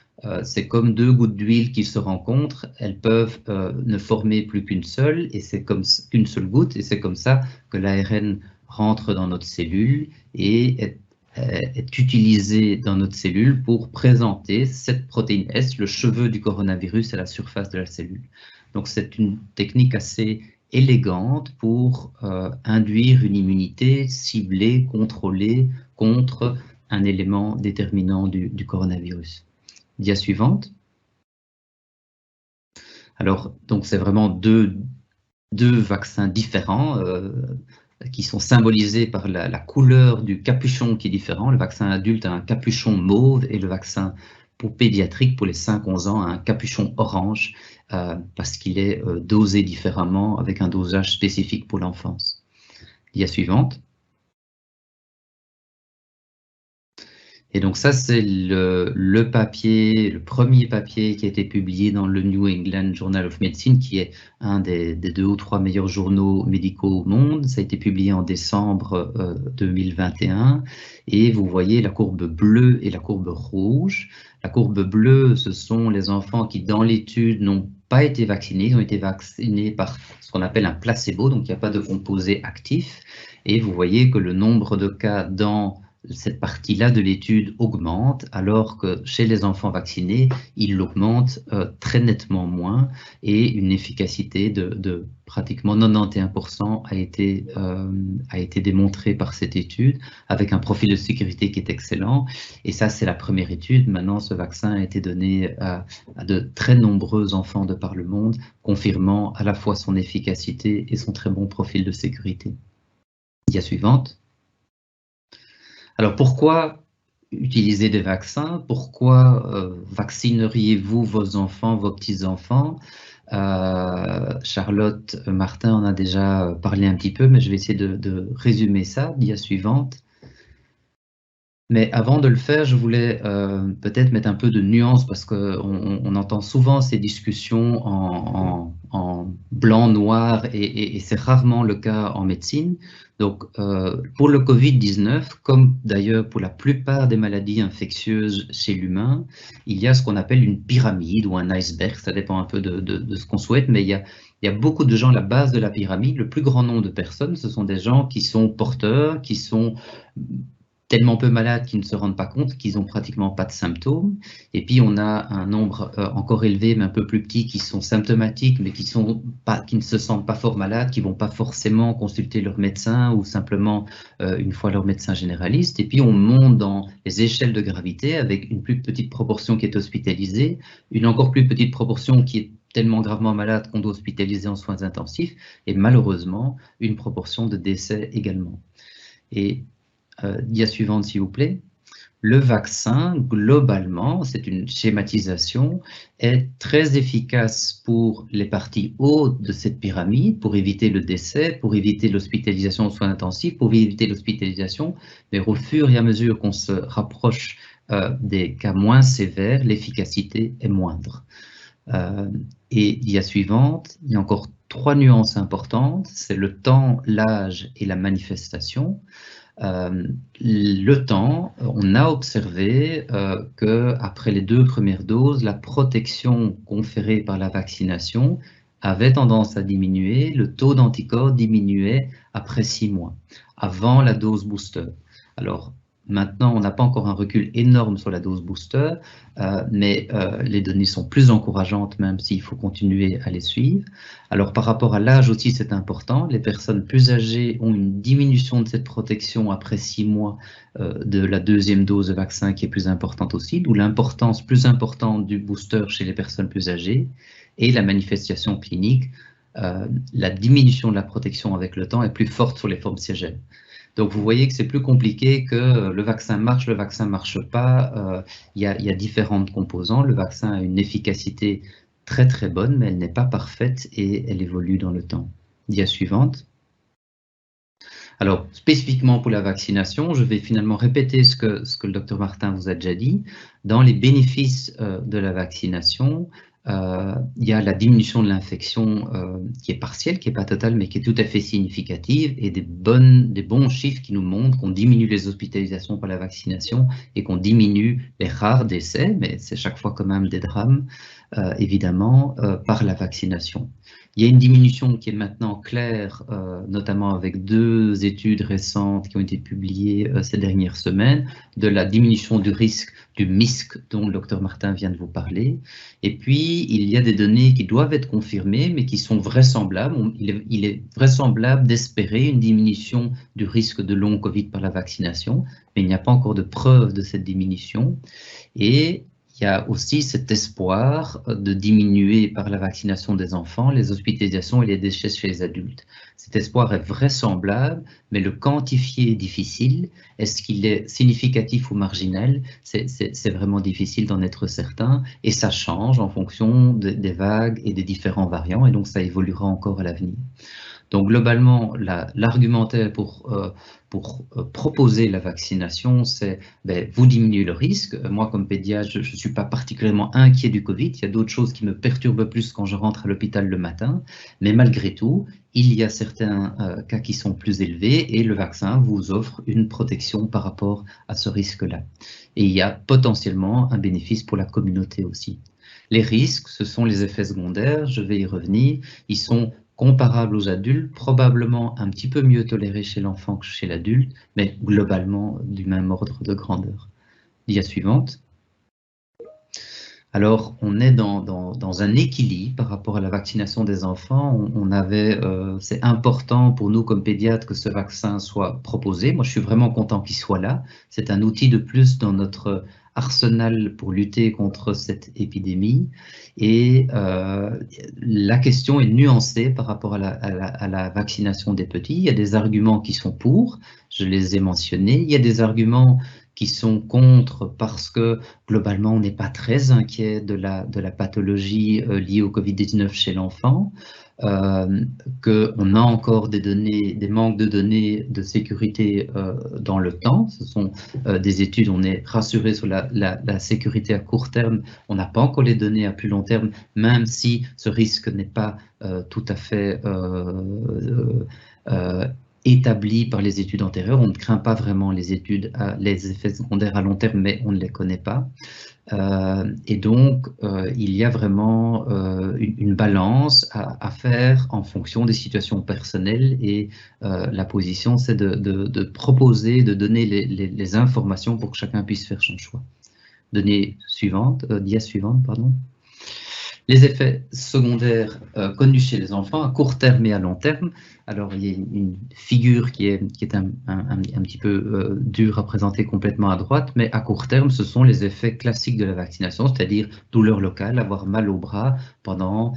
c'est comme deux gouttes d'huile qui se rencontrent, elles peuvent ne former plus qu'une seule, et c'est comme qu'une seule goutte, et c'est comme ça que l'ARN rentre dans notre cellule et est utilisé dans notre cellule pour présenter cette protéine S, le cheveu du coronavirus à la surface de la cellule. Donc c'est une technique assez élégante pour induire une immunité ciblée, contrôlée contre un élément déterminant du coronavirus. Dia suivante. Alors, donc c'est vraiment deux vaccins différents qui sont symbolisés par la couleur du capuchon qui est différent. Le vaccin adulte a un capuchon mauve et le vaccin pour pédiatrique, pour les 5-11 ans, a un capuchon orange parce qu'il est dosé différemment avec un dosage spécifique pour l'enfance. Dia suivante. Et donc ça, c'est le papier, le premier papier qui a été publié dans le New England Journal of Medicine, qui est un des 2 ou 3 meilleurs journaux médicaux au monde. Ça a été publié en décembre 2021. Et vous voyez la courbe bleue et la courbe rouge. La courbe bleue, ce sont les enfants qui, dans l'étude, n'ont pas été vaccinés. Ils ont été vaccinés par ce qu'on appelle un placebo, donc il n'y a pas de composé actif. Et vous voyez que le nombre de cas dans cette partie-là de l'étude augmente, alors que chez les enfants vaccinés, il augmente très nettement moins, et une efficacité de pratiquement 91% a été démontrée par cette étude, avec un profil de sécurité qui est excellent. Et ça, c'est la première étude. Maintenant, ce vaccin a été donné à de très nombreux enfants de par le monde, confirmant à la fois son efficacité et son très bon profil de sécurité. Dia suivante. Alors pourquoi utiliser des vaccins? Pourquoi vaccineriez-vous vos enfants, vos petits-enfants? Charlotte Martin en a déjà parlé un petit peu, mais je vais essayer de résumer ça. Dia suivante. Mais avant de le faire, je voulais peut-être mettre un peu de nuance parce qu'on entend souvent ces discussions en blanc, noir et c'est rarement le cas en médecine. Donc pour le Covid-19, comme d'ailleurs pour la plupart des maladies infectieuses chez l'humain, il y a ce qu'on appelle une pyramide ou un iceberg, ça dépend un peu de ce qu'on souhaite, mais il y il y a beaucoup de gens à la base de la pyramide. Le plus grand nombre de personnes, ce sont des gens qui sont porteurs, qui sont tellement peu malades qu'ils ne se rendent pas compte qu'ils n'ont pratiquement pas de symptômes. Et puis, on a un nombre encore élevé, mais un peu plus petit, qui sont symptomatiques, mais qui ne se sentent pas fort malades, qui ne vont pas forcément consulter leur médecin ou simplement une fois leur médecin généraliste. Et puis, on monte dans les échelles de gravité avec une plus petite proportion qui est hospitalisée, une encore plus petite proportion qui est tellement gravement malade qu'on doit hospitaliser en soins intensifs, et malheureusement, une proportion de décès également. Et dia suivante, s'il vous plaît. Le vaccin, globalement, c'est une schématisation, est très efficace pour les parties hautes de cette pyramide, pour éviter le décès, pour éviter l'hospitalisation aux soins intensifs, pour éviter l'hospitalisation, mais au fur et à mesure qu'on se rapproche des cas moins sévères, l'efficacité est moindre. Et dia suivante, il y a encore 3 nuances importantes, c'est le temps, l'âge et la manifestation. Le temps, on a observé qu'après les 2 premières doses, la protection conférée par la vaccination avait tendance à diminuer, le taux d'anticorps diminuait après 6 mois, avant la dose booster. Alors, maintenant, on n'a pas encore un recul énorme sur la dose booster, mais les données sont plus encourageantes, même s'il faut continuer à les suivre. Alors, par rapport à l'âge aussi, c'est important. Les personnes plus âgées ont une diminution de cette protection après 6 mois de la 2e dose de vaccin qui est plus importante aussi, d'où l'importance plus importante du booster chez les personnes plus âgées. Et la manifestation clinique, la diminution de la protection avec le temps est plus forte sur les formes siégelles. Donc, vous voyez que c'est plus compliqué que le vaccin marche pas. Il y a différentes composants. Le vaccin a une efficacité très très bonne, mais elle n'est pas parfaite et elle évolue dans le temps. Dia suivante. Alors, spécifiquement pour la vaccination, je vais finalement répéter ce que le docteur Martin vous a déjà dit. Dans les bénéfices de la vaccination, il y a la diminution de l'infection qui est partielle, qui n'est pas totale, mais qui est tout à fait significative, et des bons chiffres qui nous montrent qu'on diminue les hospitalisations par la vaccination et qu'on diminue les rares décès, mais c'est chaque fois quand même des drames, évidemment, par la vaccination. Il y a une diminution qui est maintenant claire, notamment avec 2 études récentes qui ont été publiées ces dernières semaines, de la diminution du risque du MISC dont le docteur Martin vient de vous parler. Et puis, il y a des données qui doivent être confirmées, mais qui sont vraisemblables. Il est vraisemblable d'espérer une diminution du risque de long Covid par la vaccination, mais il n'y a pas encore de preuve de cette diminution. Et il y a aussi cet espoir de diminuer par la vaccination des enfants les hospitalisations et les décès chez les adultes. Cet espoir est vraisemblable, mais le quantifier est difficile. Est-ce qu'il est significatif ou marginal? C'est vraiment difficile d'en être certain, et ça change en fonction des vagues et des différents variants, et donc ça évoluera encore à l'avenir. Donc globalement, l'argumentaire pour proposer la vaccination, c'est vous diminuez le risque. Moi, comme pédiatre, je ne suis pas particulièrement inquiet du Covid. Il y a d'autres choses qui me perturbent plus quand je rentre à l'hôpital le matin. Mais malgré tout, il y a certains cas qui sont plus élevés et le vaccin vous offre une protection par rapport à ce risque-là. Et il y a potentiellement un bénéfice pour la communauté aussi. Les risques, ce sont les effets secondaires. Je vais y revenir. Ils sont comparables aux adultes, probablement un petit peu mieux tolérés chez l'enfant que chez l'adulte, mais globalement du même ordre de grandeur. Dia suivante. Alors, on est dans un équilibre par rapport à la vaccination des enfants. C'est important pour nous comme pédiatres que ce vaccin soit proposé. Moi, je suis vraiment content qu'il soit là. C'est un outil de plus dans notre arsenal pour lutter contre cette épidémie. Et la question est nuancée par rapport à la vaccination des petits. Il y a des arguments qui sont pour, je les ai mentionnés. Il y a des arguments qui sont contre parce que globalement on n'est pas très inquiet de la pathologie liée au Covid-19 chez l'enfant, qu'on a encore des manques de données de sécurité dans le temps. Ce sont des études, on est rassuré sur la sécurité à court terme, on n'a pas encore les données à plus long terme, même si ce risque n'est pas tout à fait établi par les études antérieures. On ne craint pas vraiment les effets secondaires à long terme, mais on ne les connaît pas. Et donc, il y a vraiment une balance à faire en fonction des situations personnelles, et la position, c'est de proposer, de donner les informations pour que chacun puisse faire son choix. Dia suivante, pardon. Les effets secondaires connus chez les enfants à court terme et à long terme. Alors, il y a une figure qui est un petit peu dure à présenter complètement à droite, mais à court terme, ce sont les effets classiques de la vaccination, c'est-à-dire douleur locale, avoir mal au bras pendant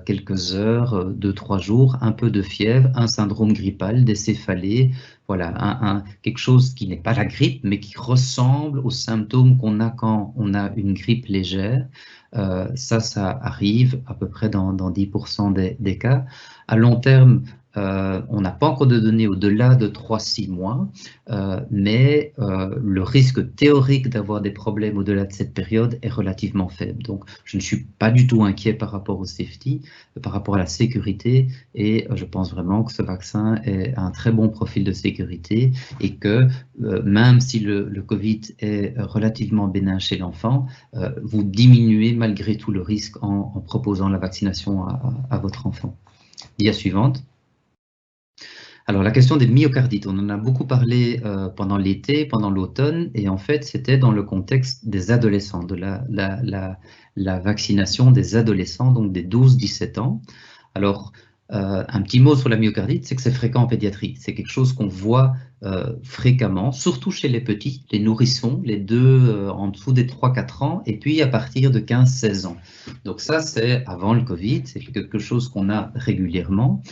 quelques heures, 2-3 jours, un peu de fièvre, un syndrome grippal, des céphalées, voilà, quelque chose qui n'est pas la grippe, mais qui ressemble aux symptômes qu'on a quand on a une grippe légère. Ça arrive à peu près dans 10% des cas. À long terme, on n'a pas encore de données au-delà de 3-6 mois, mais le risque théorique d'avoir des problèmes au-delà de cette période est relativement faible. Donc, je ne suis pas du tout inquiet par rapport au safety, par rapport à la sécurité, et je pense vraiment que ce vaccin a un très bon profil de sécurité, et que même si le Covid est relativement bénin chez l'enfant, vous diminuez malgré tout le risque en proposant la vaccination à votre enfant. Dia suivante. Alors, la question des myocardites, on en a beaucoup parlé pendant l'été, pendant l'automne, et en fait, c'était dans le contexte des adolescents, de la vaccination des adolescents, donc des 12-17 ans. Alors, un petit mot sur la myocardite, c'est que c'est fréquent en pédiatrie. C'est quelque chose qu'on voit fréquemment, surtout chez les petits, les nourrissons, les deux en dessous des 3-4 ans, et puis à partir de 15-16 ans. Donc ça, c'est avant le Covid, c'est quelque chose qu'on a régulièrement.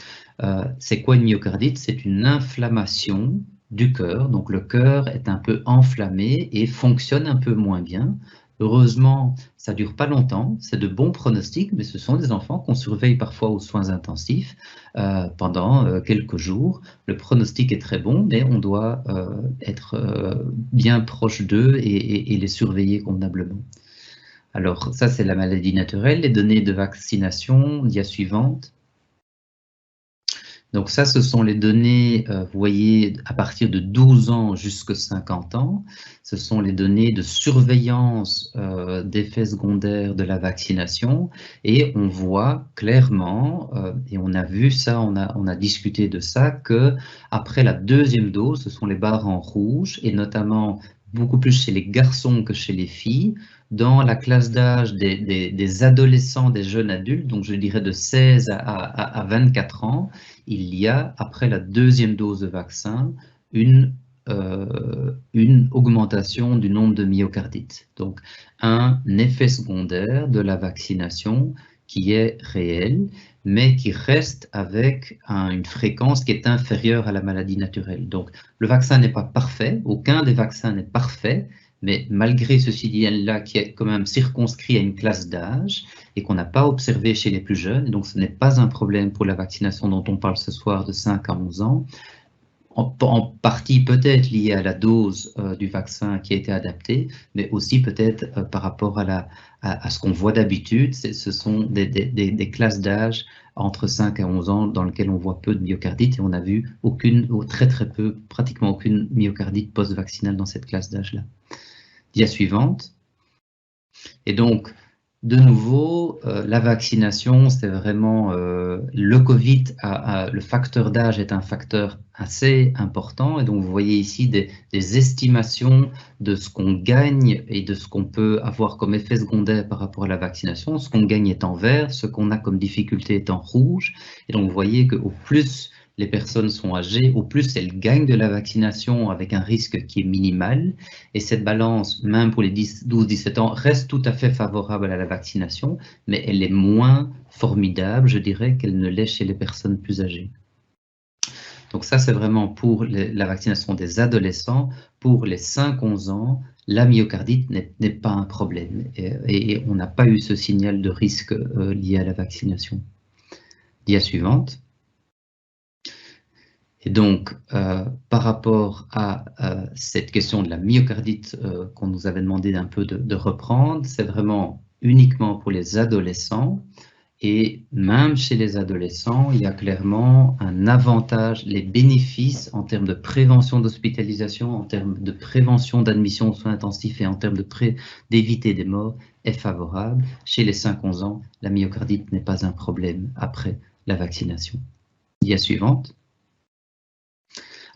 C'est quoi une myocardite? C'est une inflammation du cœur. Donc le cœur est un peu enflammé et fonctionne un peu moins bien. Heureusement, ça ne dure pas longtemps, c'est de bons pronostics, mais ce sont des enfants qu'on surveille parfois aux soins intensifs pendant quelques jours. Le pronostic est très bon, mais on doit être bien proche d'eux et les surveiller convenablement. Alors ça, c'est la maladie naturelle. Les données de vaccination, dia suivante. Donc ça, ce sont les données, vous voyez, à partir de 12 ans jusqu'à 50 ans. Ce sont les données de surveillance d'effets secondaires de la vaccination. Et on voit clairement, et on a vu ça, on a discuté de ça, que après la deuxième dose, ce sont les barres en rouge, et notamment beaucoup plus chez les garçons que chez les filles, dans la classe d'âge des adolescents, des jeunes adultes, donc je dirais de 16 à 24 ans, il y a, après la deuxième dose de vaccin, une augmentation du nombre de myocardites. Donc, un effet secondaire de la vaccination qui est réel, mais qui reste avec une fréquence qui est inférieure à la maladie naturelle. Donc, le vaccin n'est pas parfait, aucun des vaccins n'est parfait, mais malgré ce signal-là qui est quand même circonscrit à une classe d'âge et qu'on n'a pas observé chez les plus jeunes, donc ce n'est pas un problème pour la vaccination dont on parle ce soir de 5 à 11 ans, en partie peut-être liée à la dose du vaccin qui a été adaptée, mais aussi peut-être par rapport à ce qu'on voit d'habitude, ce sont des classes d'âge entre 5 et 11 ans dans lesquelles on voit peu de myocardite, et on a vu très peu, pratiquement aucune myocardite post-vaccinale dans cette classe d'âge-là. Dia suivante. Et donc, de nouveau, la vaccination, c'est vraiment le Covid, le facteur d'âge est un facteur assez important, et donc vous voyez ici des estimations de ce qu'on gagne et de ce qu'on peut avoir comme effet secondaire par rapport à la vaccination. Ce qu'on gagne est en vert, ce qu'on a comme difficulté est en rouge, et donc vous voyez qu'au plus les personnes sont âgées, au plus elles gagnent de la vaccination avec un risque qui est minimal. Et cette balance, même pour les 12-17 ans, reste tout à fait favorable à la vaccination, mais elle est moins formidable, je dirais, qu'elle ne l'est chez les personnes plus âgées. Donc ça, c'est vraiment pour la vaccination des adolescents. Pour les 5-11 ans, la myocardite n'est pas un problème. Et on n'a pas eu ce signal de risque lié à la vaccination. Dia suivante. Et donc, par rapport à cette question de la myocardite qu'on nous avait demandé un peu de reprendre, c'est vraiment uniquement pour les adolescents. Et même chez les adolescents, il y a clairement un avantage, les bénéfices en termes de prévention d'hospitalisation, en termes de prévention d'admission aux soins intensifs et en termes d'éviter des morts est favorable. Chez les 5-11 ans, la myocardite n'est pas un problème après la vaccination. Dia suivante.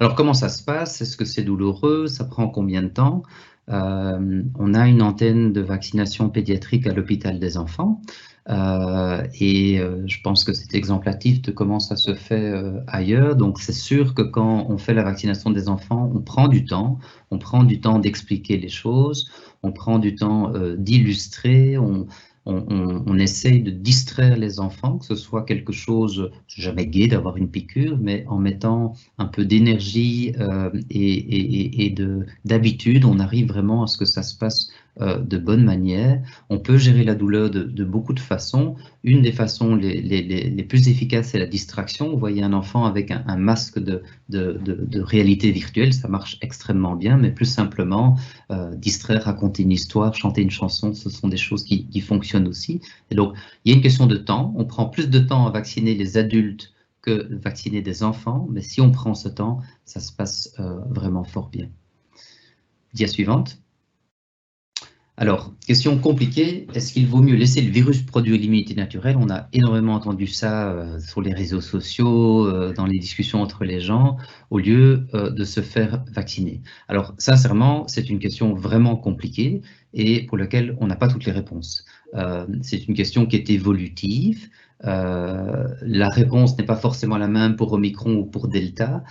Alors, comment ça se passe? Est-ce que c'est douloureux? Ça prend combien de temps? On a une antenne de vaccination pédiatrique à l'hôpital des enfants je pense que c'est exemplatif de comment ça se fait ailleurs. Donc, c'est sûr que quand on fait la vaccination des enfants, on prend du temps d'expliquer les choses, on prend du temps d'illustrer, on essaye de distraire les enfants, que ce soit quelque chose, c'est jamais gai d'avoir une piqûre, mais en mettant un peu d'énergie et d'habitude, on arrive vraiment à ce que ça se passe de bonne manière. On peut gérer la douleur de beaucoup de façons. Une des façons les plus efficaces, c'est la distraction. Vous voyez un enfant avec un masque de réalité virtuelle, ça marche extrêmement bien, mais plus simplement, distraire, raconter une histoire, chanter une chanson, ce sont des choses qui fonctionnent aussi. Et donc, il y a une question de temps. On prend plus de temps à vacciner les adultes que vacciner des enfants, mais si on prend ce temps, ça se passe vraiment fort bien. Dia suivante. Alors, question compliquée, est-ce qu'il vaut mieux laisser le virus produire l'immunité naturelle? On a énormément entendu ça sur les réseaux sociaux, dans les discussions entre les gens, au lieu de se faire vacciner. Alors, sincèrement, c'est une question vraiment compliquée et pour laquelle on n'a pas toutes les réponses. C'est une question qui est évolutive. La réponse n'est pas forcément la même pour Omicron ou pour Delta,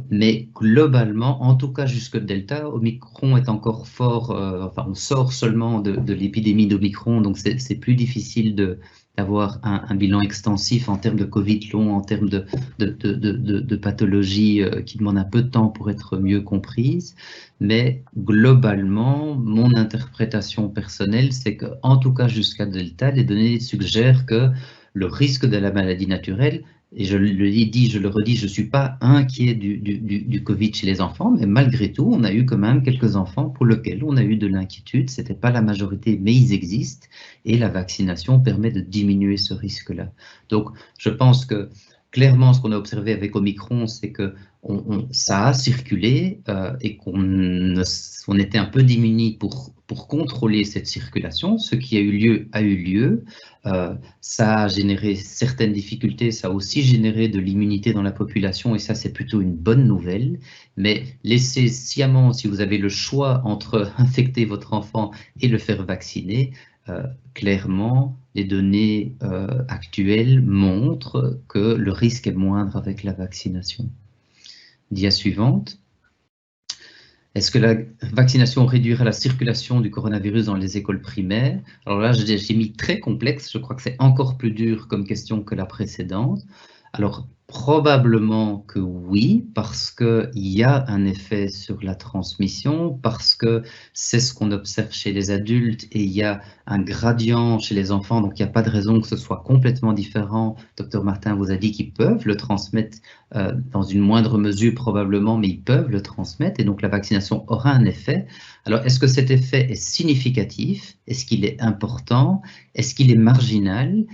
mais globalement, en tout cas jusque Delta, Omicron est encore fort, enfin on sort seulement de l'épidémie d'Omicron, donc c'est plus difficile d'avoir un bilan extensif en termes de Covid long, en termes de pathologies qui demandent un peu de temps pour être mieux comprises. Mais globalement, mon interprétation personnelle, c'est qu'en tout cas jusqu'à Delta, les données suggèrent que le risque de la maladie naturelle, et je le dis, je le redis, je ne suis pas inquiet du Covid chez les enfants, mais malgré tout, on a eu quand même quelques enfants pour lesquels on a eu de l'inquiétude. Ce n'était pas la majorité, mais ils existent, et la vaccination permet de diminuer ce risque-là. Donc, je pense que clairement, ce qu'on a observé avec Omicron, c'est que ça a circulé et qu'on était un peu démunis pour contrôler cette circulation. Ce qui a eu lieu. Ça a généré certaines difficultés, ça a aussi généré de l'immunité dans la population et ça, c'est plutôt une bonne nouvelle. Mais laissez sciemment, si vous avez le choix entre infecter votre enfant et le faire vacciner, clairement, les données actuelles montrent que le risque est moindre avec la vaccination. Dia suivante. Est-ce que la vaccination réduira la circulation du coronavirus dans les écoles primaires? Alors là, j'ai mis très complexe, je crois que c'est encore plus dur comme question que la précédente. Alors, probablement que oui, parce qu'il y a un effet sur la transmission, parce que c'est ce qu'on observe chez les adultes et il y a un gradient chez les enfants, donc il n'y a pas de raison que ce soit complètement différent. Dr Martin vous a dit qu'ils peuvent le transmettre dans une moindre mesure probablement, mais ils peuvent le transmettre et donc la vaccination aura un effet. Alors, est-ce que cet effet est significatif? Est-ce qu'il est important? Est-ce qu'il est marginal?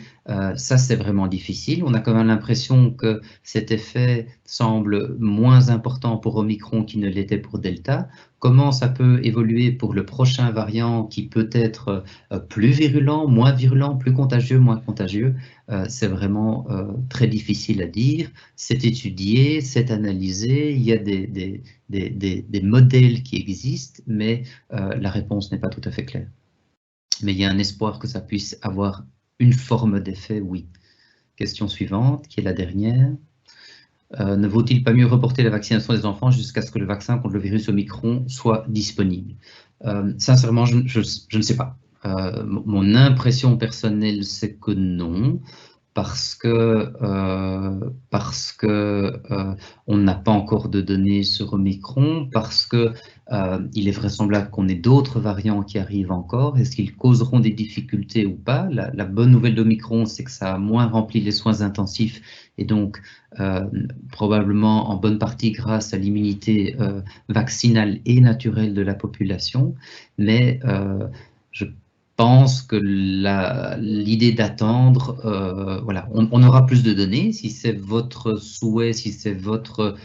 Ça, c'est vraiment difficile. On a quand même l'impression que cet effet semble moins important pour Omicron qu'il ne l'était pour Delta. Comment ça peut évoluer pour le prochain variant qui peut être plus virulent, moins virulent, plus contagieux, moins contagieux? C'est vraiment très difficile à dire. C'est étudié, c'est analysé, il y a des modèles qui existent, mais la réponse n'est pas tout à fait claire. Mais il y a un espoir que ça puisse avoir une forme d'effet, oui. Question suivante, qui est la dernière. Ne vaut-il pas mieux reporter la vaccination des enfants jusqu'à ce que le vaccin contre le virus Omicron soit disponible? Sincèrement, je ne sais pas. Mon impression personnelle, c'est que non, parce que on n'a pas encore de données sur Omicron, parce que il est vraisemblable qu'on ait d'autres variants qui arrivent encore. Est-ce qu'ils causeront des difficultés ou pas? La bonne nouvelle d'Omicron, c'est que ça a moins rempli les soins intensifs et donc probablement en bonne partie grâce à l'immunité vaccinale et naturelle de la population. Mais je pense que l'idée d'attendre, voilà, on aura plus de données. Si c'est votre souhait, si c'est votre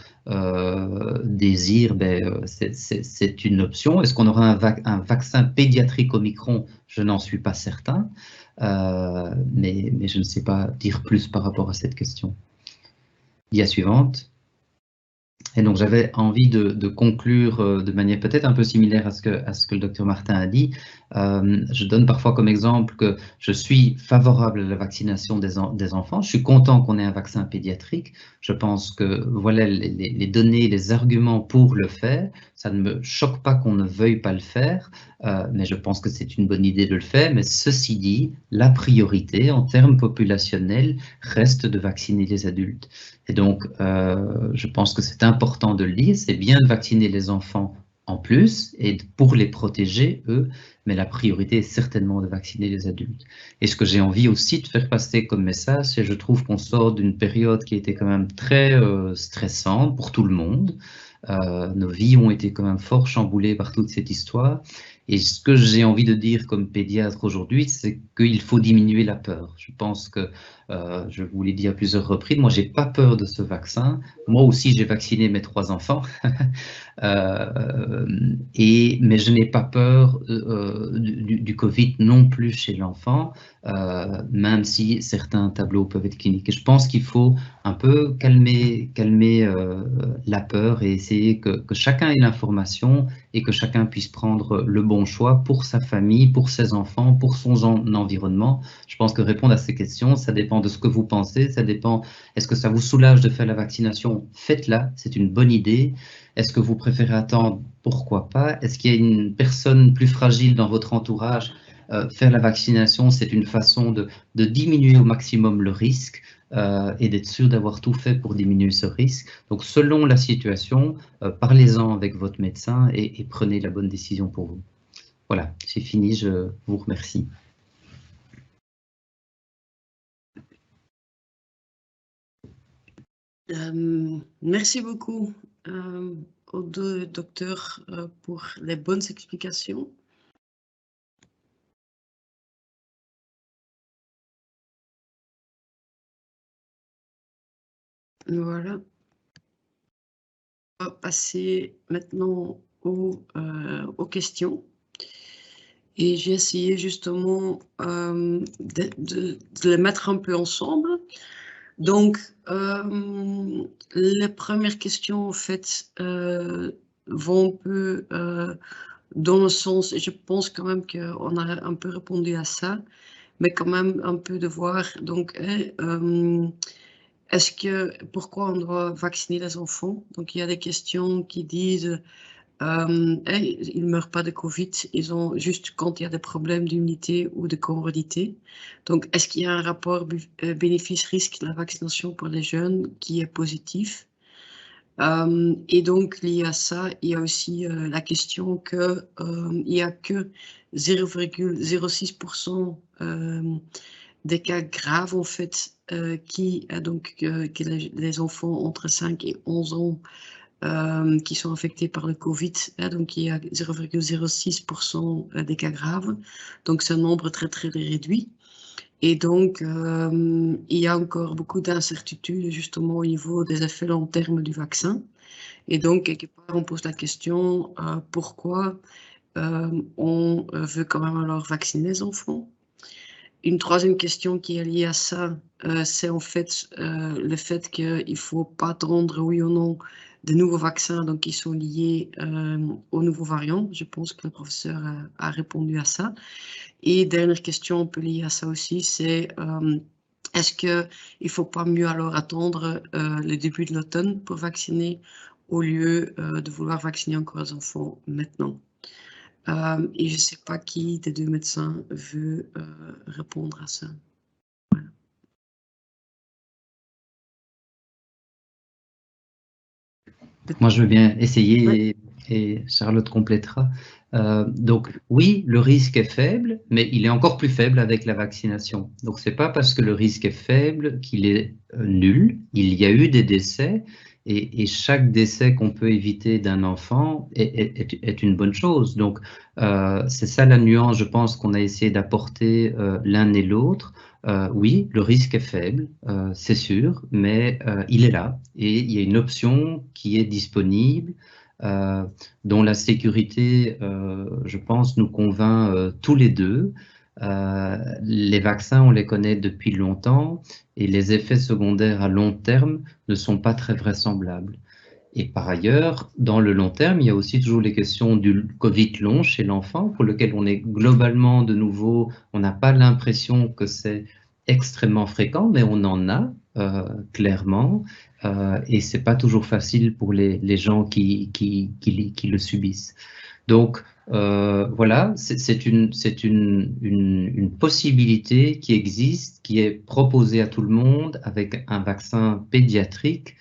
désir, ben, c'est une option. Est-ce qu'on aura un vaccin pédiatrique Omicron? Je n'en suis pas certain, mais je ne sais pas dire plus par rapport à cette question. Dia suivante. Et donc, j'avais envie de conclure de manière peut-être un peu similaire à ce que le docteur Martin a dit. Je donne parfois comme exemple que je suis favorable à la vaccination des enfants. Je suis content qu'on ait un vaccin pédiatrique. Je pense que voilà les données, les arguments pour le faire. Ça ne me choque pas qu'on ne veuille pas le faire, mais je pense que c'est une bonne idée de le faire. Mais ceci dit, la priorité en termes populationnels reste de vacciner les adultes. Et donc, je pense que c'est important de le dire, c'est bien de vacciner les enfants en plus et pour les protéger, eux, mais la priorité est certainement de vacciner les adultes. Et ce que j'ai envie aussi de faire passer comme message, c'est que je trouve qu'on sort d'une période qui était quand même très stressante pour tout le monde. Nos vies ont été quand même fort chamboulées par toute cette histoire. Et ce que j'ai envie de dire comme pédiatre aujourd'hui, c'est qu'il faut diminuer la peur. Je pense que, je vous l'ai dit à plusieurs reprises, moi, j'ai pas peur de ce vaccin. Moi aussi, j'ai vacciné mes 3 enfants. Mais je n'ai pas peur du Covid non plus chez l'enfant, même si certains tableaux peuvent être cliniques. Et je pense qu'il faut un peu calmer la peur et essayer que chacun ait l'information et que chacun puisse prendre le bon choix pour sa famille, pour ses enfants, pour son environnement. Je pense que répondre à ces questions, ça dépend de ce que vous pensez, ça dépend, est-ce que ça vous soulage de faire la vaccination? Faites-la, c'est une bonne idée. Est-ce que vous préférez attendre? Pourquoi pas? Est-ce qu'il y a une personne plus fragile dans votre entourage? Faire la vaccination, c'est une façon de diminuer au maximum le risque et d'être sûr d'avoir tout fait pour diminuer ce risque. Donc, selon la situation, parlez-en avec votre médecin et prenez la bonne décision pour vous. Voilà, c'est fini, je vous remercie. Merci beaucoup aux deux docteurs pour les bonnes explications. Voilà. On va passer maintenant aux questions. Et j'ai essayé justement de les mettre un peu ensemble. Donc, les premières questions, en fait, vont un peu dans le sens, et je pense quand même qu'on a un peu répondu à ça, mais quand même un peu de voir, donc, pourquoi on doit vacciner les enfants? Donc, il y a des questions qui disent, ils ne meurent pas de Covid, ils ont juste quand il y a des problèmes d'immunité ou de comorbidité. Donc, est-ce qu'il y a un rapport bénéfice-risque de la vaccination pour les jeunes qui est positif? Et donc, lié à ça, il y a aussi la question qu'il n'y a que 0,06% des cas graves, en fait, que les enfants entre 5 et 11 ans qui sont infectés par le Covid. Donc, il y a 0,06% des cas graves. Donc, c'est un nombre très, très réduit. Et donc, il y a encore beaucoup d'incertitudes, justement, au niveau des effets long terme du vaccin. Et donc, quelque part, on pose la question, pourquoi on veut quand même alors vacciner les enfants? Une troisième question qui est liée à ça, c'est en fait le fait qu'il ne faut pas attendre, oui ou non, de nouveaux vaccins donc, qui sont liés aux nouveaux variants. Je pense que le professeur a répondu à ça. Et dernière question un peu liée à ça aussi, c'est est-ce qu'il ne faut pas mieux alors attendre le début de l'automne pour vacciner au lieu de vouloir vacciner encore les enfants maintenant? Et je ne sais pas qui des deux médecins veut répondre à ça. Voilà. Moi, je veux bien essayer Ouais. et Charlotte complétera. Donc, oui, le risque est faible, mais il est encore plus faible avec la vaccination. Donc, ce n'est pas parce que le risque est faible qu'il est nul. Il y a eu des décès et chaque décès qu'on peut éviter d'un enfant est une bonne chose. Donc, c'est ça la nuance, je pense, qu'on a essayé d'apporter l'un et l'autre. Oui, le risque est faible, c'est sûr, mais il est là et il y a une option qui est disponible, dont la sécurité, je pense, nous convainc tous les deux. Les vaccins, on les connaît depuis longtemps et les effets secondaires à long terme ne sont pas très vraisemblables. Et par ailleurs, dans le long terme, il y a aussi toujours les questions du Covid long chez l'enfant, pour lequel on est globalement, de nouveau, on n'a pas l'impression que c'est extrêmement fréquent, mais on en a clairement, et c'est pas toujours facile pour les gens qui le subissent. Donc, voilà, c'est une possibilité qui existe, qui est proposée à tout le monde avec un vaccin pédiatrique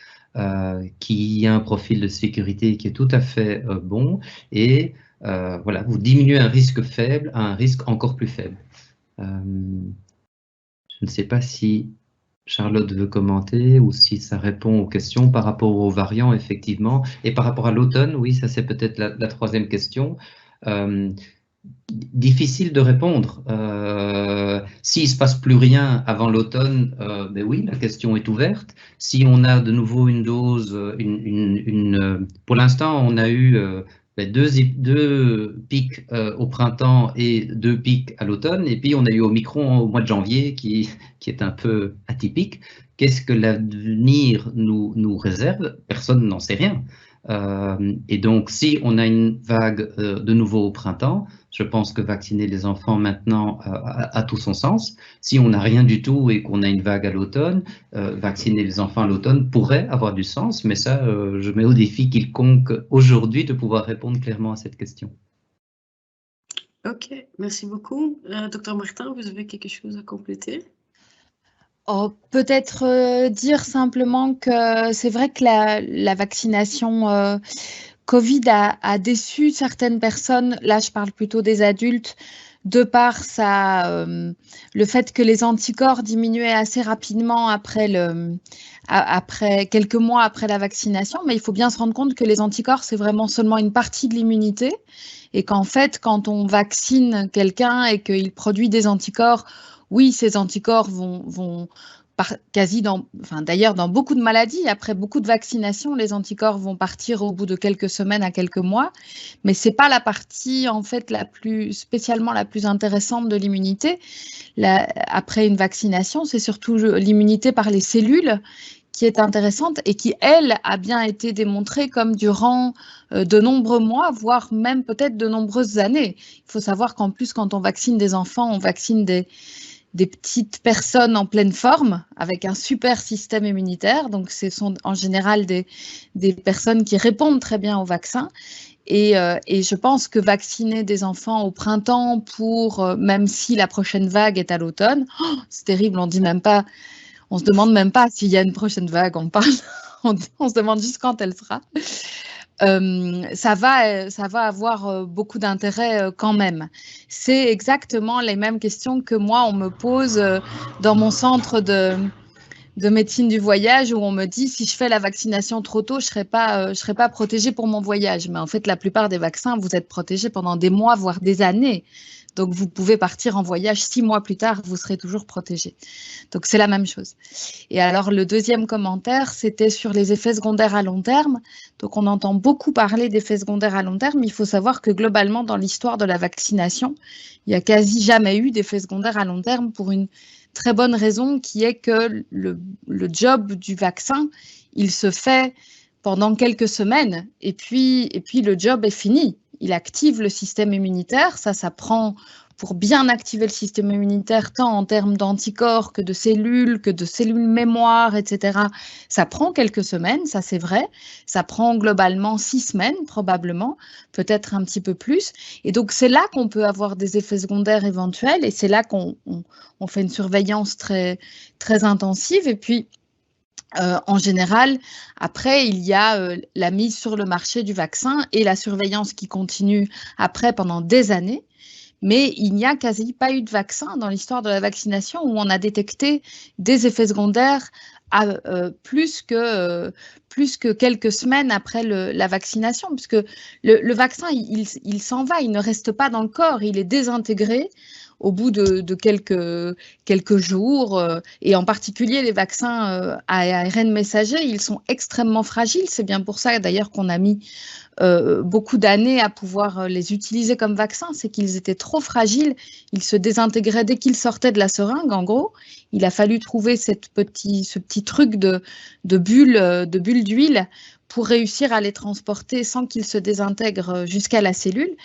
qui a un profil de sécurité qui est tout à fait bon, et voilà, vous diminuez un risque faible à un risque encore plus faible. Je ne sais pas si Charlotte veut commenter ou si ça répond aux questions par rapport aux variants, effectivement. Et par rapport à l'automne, oui, ça c'est peut-être la troisième question. Difficile de répondre. S'il ne se passe plus rien avant l'automne, ben oui, la question est ouverte. Si on a de nouveau une dose, pour l'instant, on a eu deux pics au printemps et 2 pics à l'automne, et puis on a eu Omicron au mois de janvier qui est un peu atypique. Qu'est-ce que l'avenir nous réserve? Personne n'en sait rien. Et donc, si on a une vague de nouveau au printemps, je pense que vacciner les enfants maintenant a tout son sens. Si on n'a rien du tout et qu'on a une vague à l'automne, vacciner les enfants à l'automne pourrait avoir du sens, mais ça, je mets au défi quiconque aujourd'hui de pouvoir répondre clairement à cette question. Ok, merci beaucoup. Docteur Martin, vous avez quelque chose à compléter? Oh, peut-être dire simplement que c'est vrai que la vaccination Covid a déçu certaines personnes, là je parle plutôt des adultes, de par le fait que les anticorps diminuaient assez rapidement après quelques mois après la vaccination, mais il faut bien se rendre compte que les anticorps, c'est vraiment seulement une partie de l'immunité et qu'en fait, quand on vaccine quelqu'un et qu'il produit des anticorps, oui, ces anticorps vont d'ailleurs, dans beaucoup de maladies, après beaucoup de vaccinations, les anticorps vont partir au bout de quelques semaines à quelques mois, mais c'est pas la partie en fait spécialement la plus intéressante de l'immunité. Après une vaccination, c'est surtout l'immunité par les cellules qui est intéressante et qui, elle, a bien été démontrée comme durant de nombreux mois, voire même peut-être de nombreuses années. Il faut savoir qu'en plus, quand on vaccine des enfants, on vaccine des petites personnes en pleine forme avec un super système immunitaire. Donc, ce sont en général des personnes qui répondent très bien au vaccin. Et je pense que vacciner des enfants au printemps même si la prochaine vague est à l'automne, c'est terrible, on se demande même pas s'il y a une prochaine vague, on se demande juste quand elle sera. Ça va avoir beaucoup d'intérêt quand même. C'est exactement les mêmes questions que moi, on me pose dans mon centre de médecine du voyage où on me dit si je fais la vaccination trop tôt, je serai pas protégée pour mon voyage. Mais en fait, la plupart des vaccins, vous êtes protégés pendant des mois, voire des années. Donc, vous pouvez partir en voyage 6 mois plus tard, vous serez toujours protégé. Donc, c'est la même chose. Et alors, le deuxième commentaire, c'était sur les effets secondaires à long terme. Donc, on entend beaucoup parler d'effets secondaires à long terme. Il faut savoir que globalement, dans l'histoire de la vaccination, il n'y a quasi jamais eu d'effets secondaires à long terme pour une très bonne raison qui est que le job du vaccin, il se fait pendant quelques semaines et puis le job est fini. Il active le système immunitaire, ça prend pour bien activer le système immunitaire, tant en termes d'anticorps que de cellules mémoire, etc. Ça prend quelques semaines, ça c'est vrai. Ça prend globalement 6 semaines probablement, peut-être un petit peu plus. Et donc c'est là qu'on peut avoir des effets secondaires éventuels et c'est là qu'on fait une surveillance très, très intensive. Et puis, en général, après, il y a la mise sur le marché du vaccin et la surveillance qui continue après pendant des années. mais il n'y a quasi pas eu de vaccin dans l'histoire de la vaccination où on a détecté des effets secondaires plus que quelques semaines après la vaccination, puisque le vaccin, il s'en va, il ne reste pas dans le corps, il est désintégré au bout de quelques jours, et en particulier les vaccins à ARN messager, ils sont extrêmement fragiles. C'est bien pour ça d'ailleurs qu'on a mis beaucoup d'années à pouvoir les utiliser comme vaccin, c'est qu'ils étaient trop fragiles, ils se désintégraient dès qu'ils sortaient de la seringue, en gros. Il a fallu trouver ce petit truc de bulle d'huile pour réussir à les transporter sans qu'ils se désintègrent jusqu'à la cellule.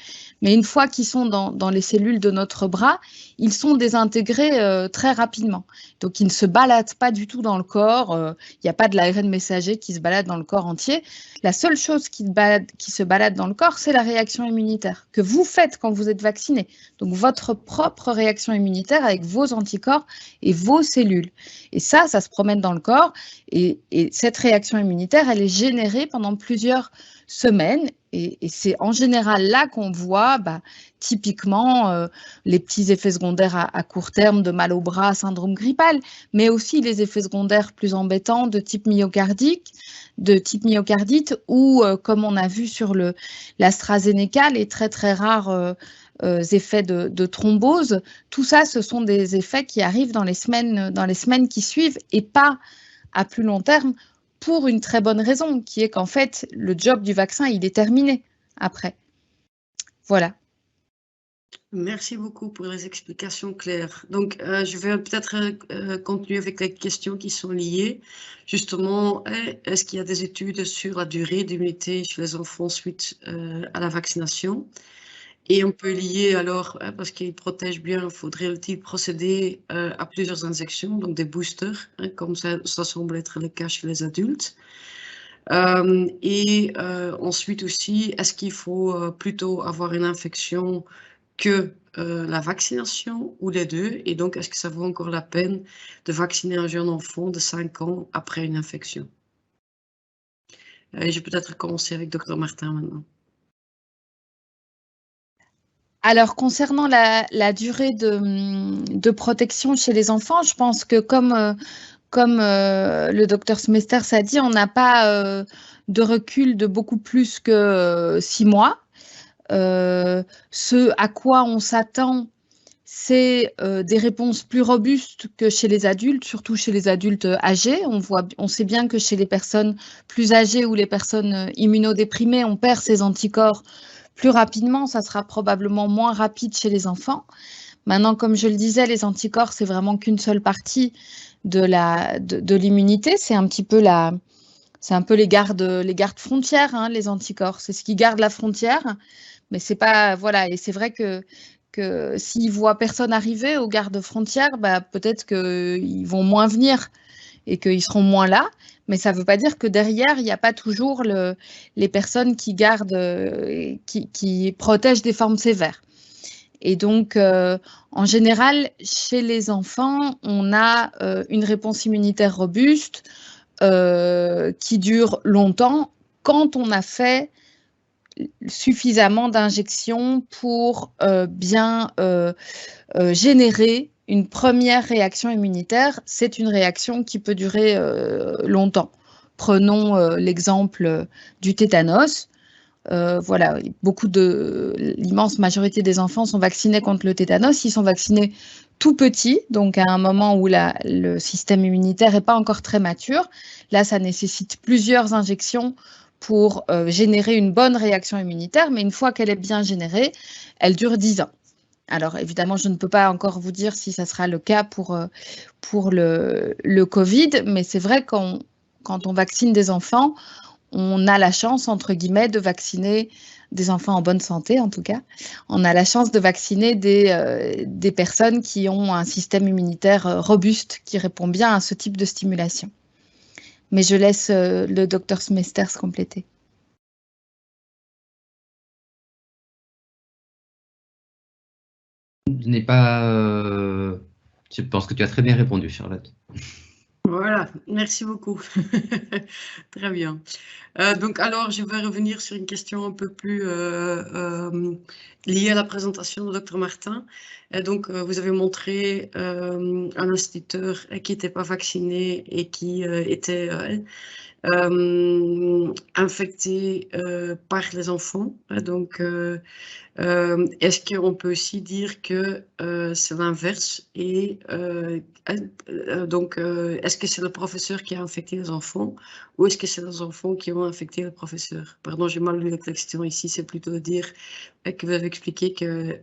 Mais une fois qu'ils sont dans les cellules de notre bras, ils sont désintégrés très rapidement. Donc, ils ne se baladent pas du tout dans le corps. Il n'y a pas de l'ARN messager qui se balade dans le corps entier. La seule chose qui se balade dans le corps, c'est la réaction immunitaire que vous faites quand vous êtes vacciné. Donc, votre propre réaction immunitaire avec vos anticorps et vos cellules. Et ça se promène dans le corps. Et cette réaction immunitaire, elle est générée pendant plusieurs semaines. Et c'est en général là qu'on voit typiquement les petits effets secondaires à court terme de mal au bras, syndrome grippal, mais aussi les effets secondaires plus embêtants de type myocardite ou, comme on a vu sur l'AstraZeneca, les très très rares effets de thrombose. Tout ça, ce sont des effets qui arrivent dans les semaines qui suivent et pas à plus long terme, pour une très bonne raison, qui est qu'en fait, le job du vaccin, il est terminé après. Voilà. Merci beaucoup pour les explications claires. Donc, je vais peut-être continuer avec les questions qui sont liées. Justement, est-ce qu'il y a des études sur la durée d'immunité chez les enfants suite à la vaccination? Et on peut lier alors, parce qu'il protège bien, faudrait-il procéder à plusieurs injections, donc des boosters, comme ça semble être le cas chez les adultes. Ensuite aussi, est-ce qu'il faut plutôt avoir une infection que la vaccination ou les deux? Et donc, est-ce que ça vaut encore la peine de vacciner un jeune enfant de 5 ans après une infection? Je vais peut-être commencer avec Dr Martin maintenant. Alors, concernant la durée de protection chez les enfants, je pense que comme le docteur Smesters a dit, on n'a pas de recul de beaucoup plus que 6 mois. Ce à quoi on s'attend, c'est des réponses plus robustes que chez les adultes, surtout chez les adultes âgés. On sait bien que chez les personnes plus âgées ou les personnes immunodéprimées, on perd ses anticorps plus rapidement. Ça sera probablement moins rapide chez les enfants. Maintenant, comme je le disais, les anticorps, c'est vraiment qu'une seule partie de l'immunité. C'est un petit peu les gardes frontières, hein, les anticorps. C'est ce qui garde la frontière. Mais c'est pas, voilà, et c'est vrai que s'ils voient personne arriver aux gardes frontières, peut-être qu'ils vont moins venir et qu'ils seront moins là. Mais ça ne veut pas dire que derrière, il n'y a pas toujours les personnes qui gardent, qui protègent des formes sévères. Et donc, en général, chez les enfants, on a une réponse immunitaire robuste qui dure longtemps quand on a fait suffisamment d'injections pour bien générer une première réaction immunitaire. C'est une réaction qui peut durer longtemps. Prenons l'exemple du tétanos. Voilà, l'immense majorité des enfants sont vaccinés contre le tétanos. Ils sont vaccinés tout petits, donc à un moment où le système immunitaire n'est pas encore très mature. Là, ça nécessite plusieurs injections pour générer une bonne réaction immunitaire, mais une fois qu'elle est bien générée, elle dure 10 ans. Alors évidemment, je ne peux pas encore vous dire si ça sera le cas pour le Covid, mais c'est vrai que quand on vaccine des enfants, on a la chance, entre guillemets, de vacciner des enfants en bonne santé, en tout cas. On a la chance de vacciner des personnes qui ont un système immunitaire robuste, qui répond bien à ce type de stimulation. Mais je laisse le docteur Smesters compléter. Je pense que tu as très bien répondu, Charlotte. Voilà, merci beaucoup. Très bien. Donc alors, je vais revenir sur une question un peu plus liée à la présentation de Dr Martin. Et donc, vous avez montré un instituteur qui n'était pas vacciné et qui était infecté par les enfants. Donc, est-ce qu'on peut aussi dire que c'est l'inverse et donc est-ce que c'est le professeur qui a infecté les enfants ou est-ce que c'est les enfants qui ont infecté le professeur? Pardon, j'ai mal lu la question ici, c'est plutôt dire que vous avez expliqué que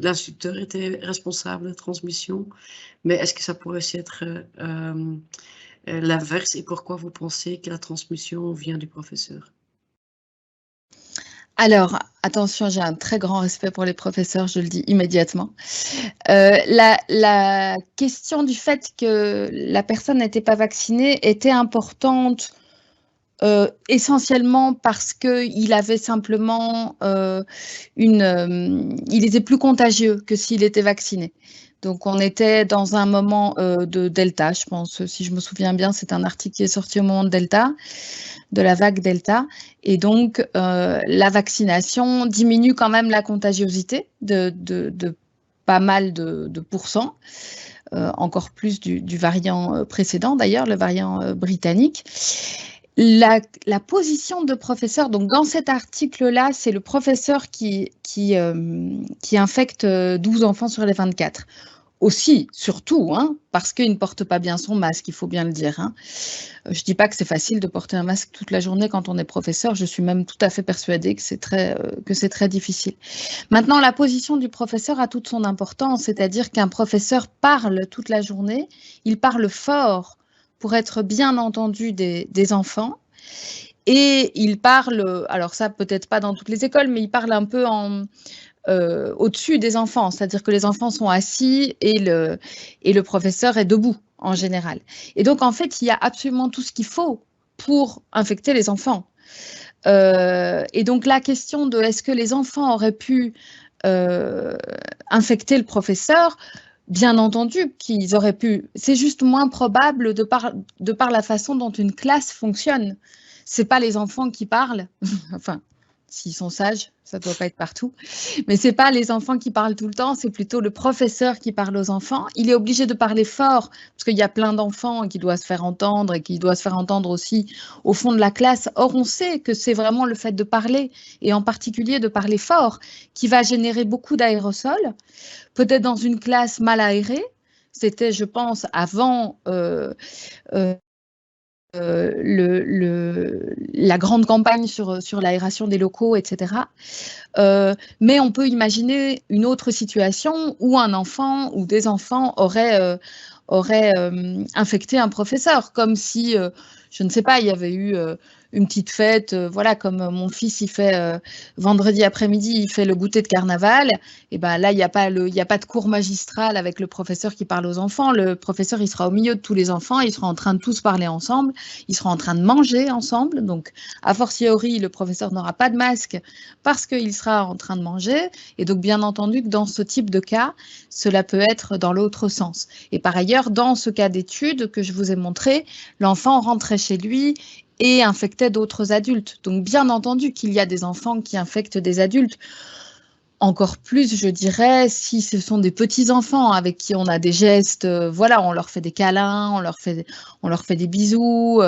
l'instructeur était responsable de la transmission, mais est-ce que ça pourrait aussi être l'inverse et pourquoi vous pensez que la transmission vient du professeur? Alors, attention, j'ai un très grand respect pour les professeurs, je le dis immédiatement. La question du fait que la personne n'était pas vaccinée était importante essentiellement parce qu'il avait simplement il était plus contagieux que s'il était vacciné. Donc, on était dans un moment de Delta, je pense, si je me souviens bien, c'est un article qui est sorti au moment de Delta, de la vague Delta. Et donc, la vaccination diminue quand même la contagiosité de pas mal de pourcents, encore plus du variant précédent d'ailleurs, le variant britannique. La position de professeur, donc dans cet article-là, c'est le professeur qui infecte 12 enfants sur les 24. Aussi, surtout, hein, parce qu'il ne porte pas bien son masque, il faut bien le dire. Hein. Je ne dis pas que c'est facile de porter un masque toute la journée quand on est professeur, je suis même tout à fait persuadée que c'est très difficile. Maintenant, la position du professeur a toute son importance, c'est-à-dire qu'un professeur parle toute la journée, il parle fort pour être bien entendu des enfants. Et il parle, alors ça peut-être pas dans toutes les écoles, mais il parle un peu au-dessus des enfants, c'est-à-dire que les enfants sont assis et le professeur est debout en général. Et donc en fait, il y a absolument tout ce qu'il faut pour infecter les enfants. Et donc la question de est-ce que les enfants auraient pu infecter le professeur, bien entendu qu'ils auraient pu. C'est juste moins probable de par la façon dont une classe fonctionne. C'est pas les enfants qui parlent, enfin, s'ils sont sages, ça ne doit pas être partout, mais c'est pas les enfants qui parlent tout le temps, c'est plutôt le professeur qui parle aux enfants. Il est obligé de parler fort, parce qu'il y a plein d'enfants qui doivent se faire entendre et qui doivent se faire entendre aussi au fond de la classe. Or, on sait que c'est vraiment le fait de parler, et en particulier de parler fort, qui va générer beaucoup d'aérosols. Peut-être dans une classe mal aérée, c'était, je pense, avant la grande campagne sur l'aération des locaux, etc. Mais on peut imaginer une autre situation où un enfant ou des enfants auraient infecté un professeur, comme si, je ne sais pas, il y avait eu une petite fête, voilà, comme mon fils, il fait vendredi après-midi, il fait le goûter de carnaval, et ben là, il n'y a pas de cours magistral avec le professeur qui parle aux enfants. Le professeur, il sera au milieu de tous les enfants, ils seront en train de tous parler ensemble, ils seront en train de manger ensemble, donc a fortiori, le professeur n'aura pas de masque parce qu'il sera en train de manger, et donc bien entendu que dans ce type de cas, cela peut être dans l'autre sens. Et par ailleurs, dans ce cas d'étude que je vous ai montré, l'enfant rentrait chez lui et infectait d'autres adultes. Donc bien entendu qu'il y a des enfants qui infectent des adultes. Encore plus, je dirais, si ce sont des petits-enfants avec qui on a des gestes, voilà, on leur fait des câlins, on leur fait des bisous.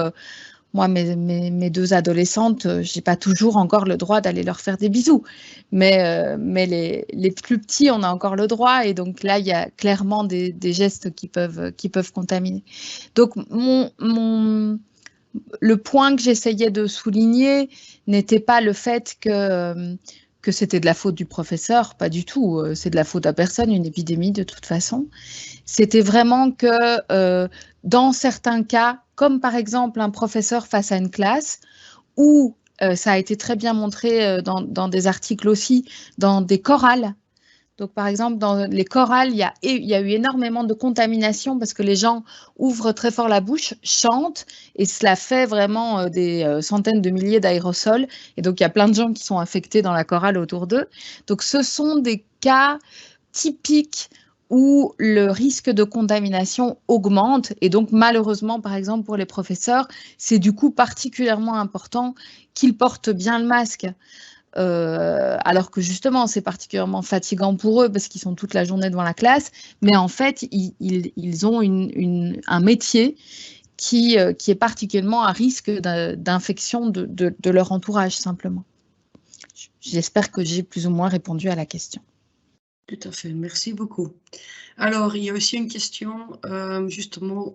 Moi, mes deux adolescentes, je n'ai pas toujours encore le droit d'aller leur faire des bisous. Mais les plus petits, on a encore le droit. Et donc là, il y a clairement des gestes qui peuvent contaminer. Donc, le point que j'essayais de souligner n'était pas le fait que c'était de la faute du professeur, pas du tout. C'est de la faute à personne, une épidémie de toute façon. C'était vraiment que dans certains cas, comme par exemple un professeur face à une classe, où ça a été très bien montré dans des articles aussi, dans des chorales. Donc, par exemple, dans les chorales, il y a eu énormément de contamination parce que les gens ouvrent très fort la bouche, chantent, et cela fait vraiment des centaines de milliers d'aérosols. Et donc, il y a plein de gens qui sont infectés dans la chorale autour d'eux. Donc, ce sont des cas typiques où le risque de contamination augmente. Et donc, malheureusement, par exemple, pour les professeurs, c'est du coup particulièrement important qu'ils portent bien le masque. Alors que justement, c'est particulièrement fatigant pour eux parce qu'ils sont toute la journée devant la classe. Mais en fait, ils ont un métier qui est particulièrement à risque d'infection de leur entourage, simplement. J'espère que j'ai plus ou moins répondu à la question. Tout à fait, merci beaucoup. Alors, il y a aussi une question justement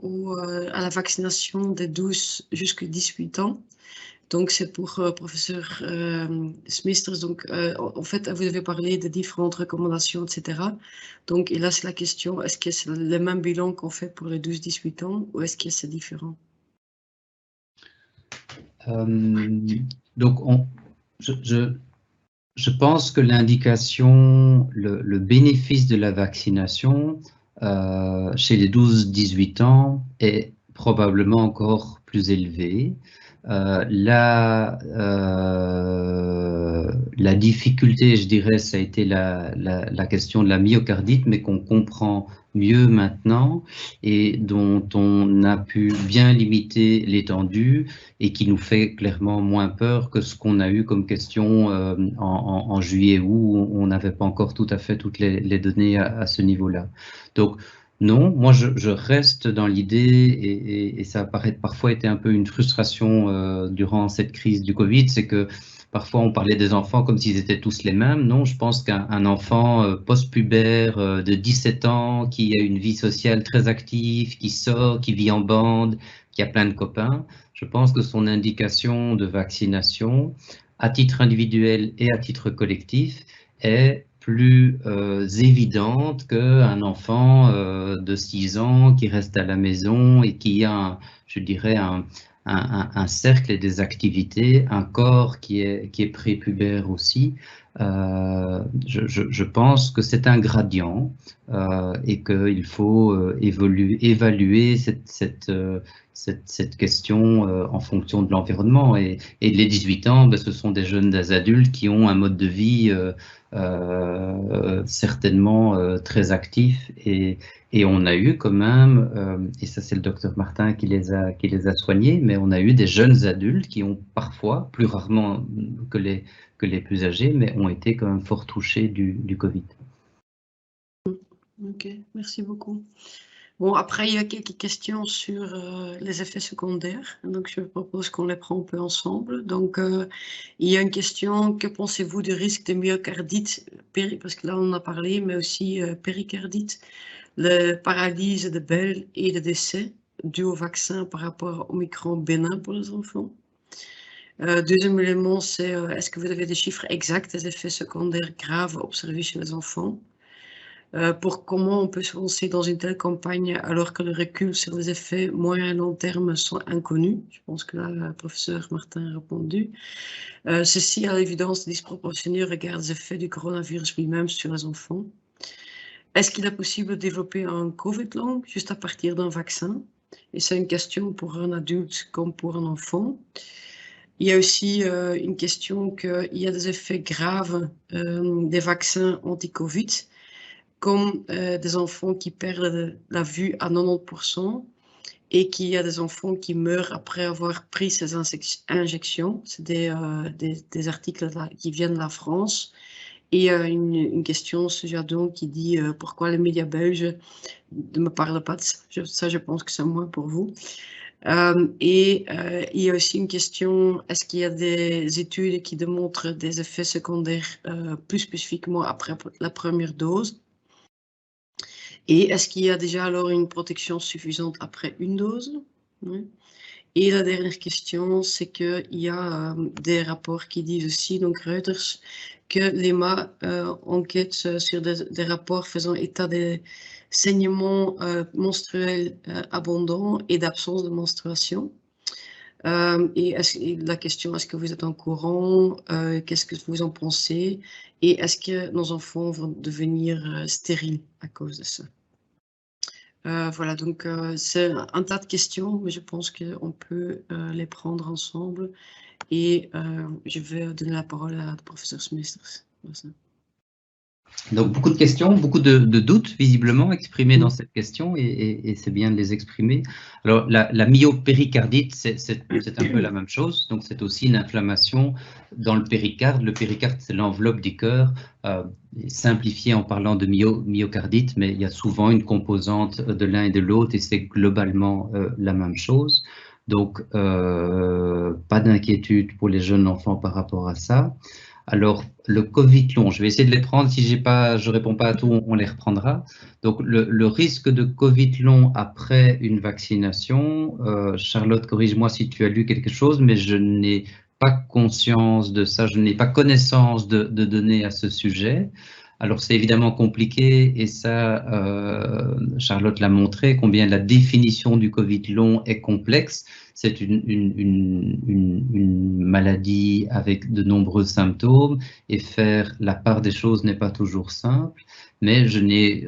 à la vaccination des 12 jusqu'à 18 ans. Donc, c'est pour professeur Smisters. Donc, en fait, vous avez parlé de différentes recommandations, etc. Donc, et là, c'est la question, est-ce que c'est le même bilan qu'on fait pour les 12-18 ans ou est-ce que c'est différent? Donc, je pense que l'indication, le bénéfice de la vaccination chez les 12-18 ans est probablement encore plus élevé. La difficulté, je dirais, ça a été la question de la myocardite, mais qu'on comprend mieux maintenant et dont on a pu bien limiter l'étendue et qui nous fait clairement moins peur que ce qu'on a eu comme question en juillet, où on n'avait pas encore tout à fait toutes les données à ce niveau-là. Donc, non, moi je reste dans l'idée, et ça a parfois été un peu une frustration durant cette crise du Covid, c'est que parfois on parlait des enfants comme s'ils étaient tous les mêmes. Non, je pense qu'un enfant post-pubère de 17 ans, qui a une vie sociale très active, qui sort, qui vit en bande, qui a plein de copains, je pense que son indication de vaccination, à titre individuel et à titre collectif, est plus évidente qu'un enfant de 6 ans qui reste à la maison et qui a, je dirais, un cercle et des activités, un corps qui est prépubère aussi. Je pense que c'est un gradient et qu'il faut évaluer cette question en fonction de l'environnement. Et les 18 ans, ben, ce sont des jeunes adultes qui ont un mode de vie certainement très actif, et on a eu quand même, et ça c'est le docteur Martin qui les a soignés, mais on a eu des jeunes adultes qui ont parfois, plus rarement que les plus âgés, mais ont été quand même fort touchés du Covid. Ok, merci beaucoup. Bon, après, il y a quelques questions sur les effets secondaires. Donc, je propose qu'on les prend un peu ensemble. Donc, il y a une question, que pensez-vous du risque de myocardite, parce que là, on en a parlé, mais aussi péricardite, le paralyse de Bell et le décès dû au vaccin par rapport au Omicron bénin pour les enfants. Deuxième élément, c'est est-ce que vous avez des chiffres exacts des effets secondaires graves observés chez les enfants? Pour comment on peut se lancer dans une telle campagne alors que le recul sur les effets moyen et long terme sont inconnus? Je pense que là, le professeur Martin a répondu. Ceci, à l'évidence, disproportionné au regard des effets du coronavirus lui-même sur les enfants. Est-ce qu'il est possible de développer un Covid long juste à partir d'un vaccin? Et c'est une question pour un adulte comme pour un enfant. Il y a aussi une question qu'il y a des effets graves des vaccins anti-Covid, comme des enfants qui perdent la vue à 90% et qu'il y a des enfants qui meurent après avoir pris ces injections. C'est des articles qui viennent de la France. Et une question sur Jadon qui dit pourquoi les médias belges ne me parlent pas de ça. Ça, je pense que c'est moins pour vous. Il y a aussi une question, est-ce qu'il y a des études qui démontrent des effets secondaires plus spécifiquement après la première dose? Et est-ce qu'il y a déjà alors une protection suffisante après une dose? Oui. Et la dernière question, c'est qu'il y a des rapports qui disent aussi, donc Reuters, que l'EMA enquête sur des rapports faisant état des saignements menstruels abondants et d'absence de menstruation. Et la question, est-ce que vous êtes en courant? Qu'est-ce que vous en pensez? Et est-ce que nos enfants vont devenir stériles à cause de ça? Voilà, donc c'est un tas de questions, mais je pense qu'on peut les prendre ensemble. Et je vais donner la parole à la professeure Smisters. Donc, beaucoup de questions, beaucoup de doutes visiblement exprimés dans cette question et c'est bien de les exprimer. Alors, la myopéricardite, c'est un peu la même chose. Donc, c'est aussi une inflammation dans le péricarde. Le péricarde, c'est l'enveloppe du cœur, simplifié en parlant de myocardite, mais il y a souvent une composante de l'un et de l'autre et c'est globalement la même chose. Donc, pas d'inquiétude pour les jeunes enfants par rapport à ça. Alors, le Covid long, je vais essayer de les prendre. Si je ne réponds pas à tout, on les reprendra. Donc, le risque de Covid long après une vaccination, Charlotte, corrige-moi si tu as lu quelque chose, mais je n'ai pas conscience de ça, je n'ai pas connaissance de données à ce sujet. Alors, c'est évidemment compliqué et ça, Charlotte l'a montré, combien la définition du Covid long est complexe. C'est une maladie avec de nombreux symptômes et faire la part des choses n'est pas toujours simple, mais je n'ai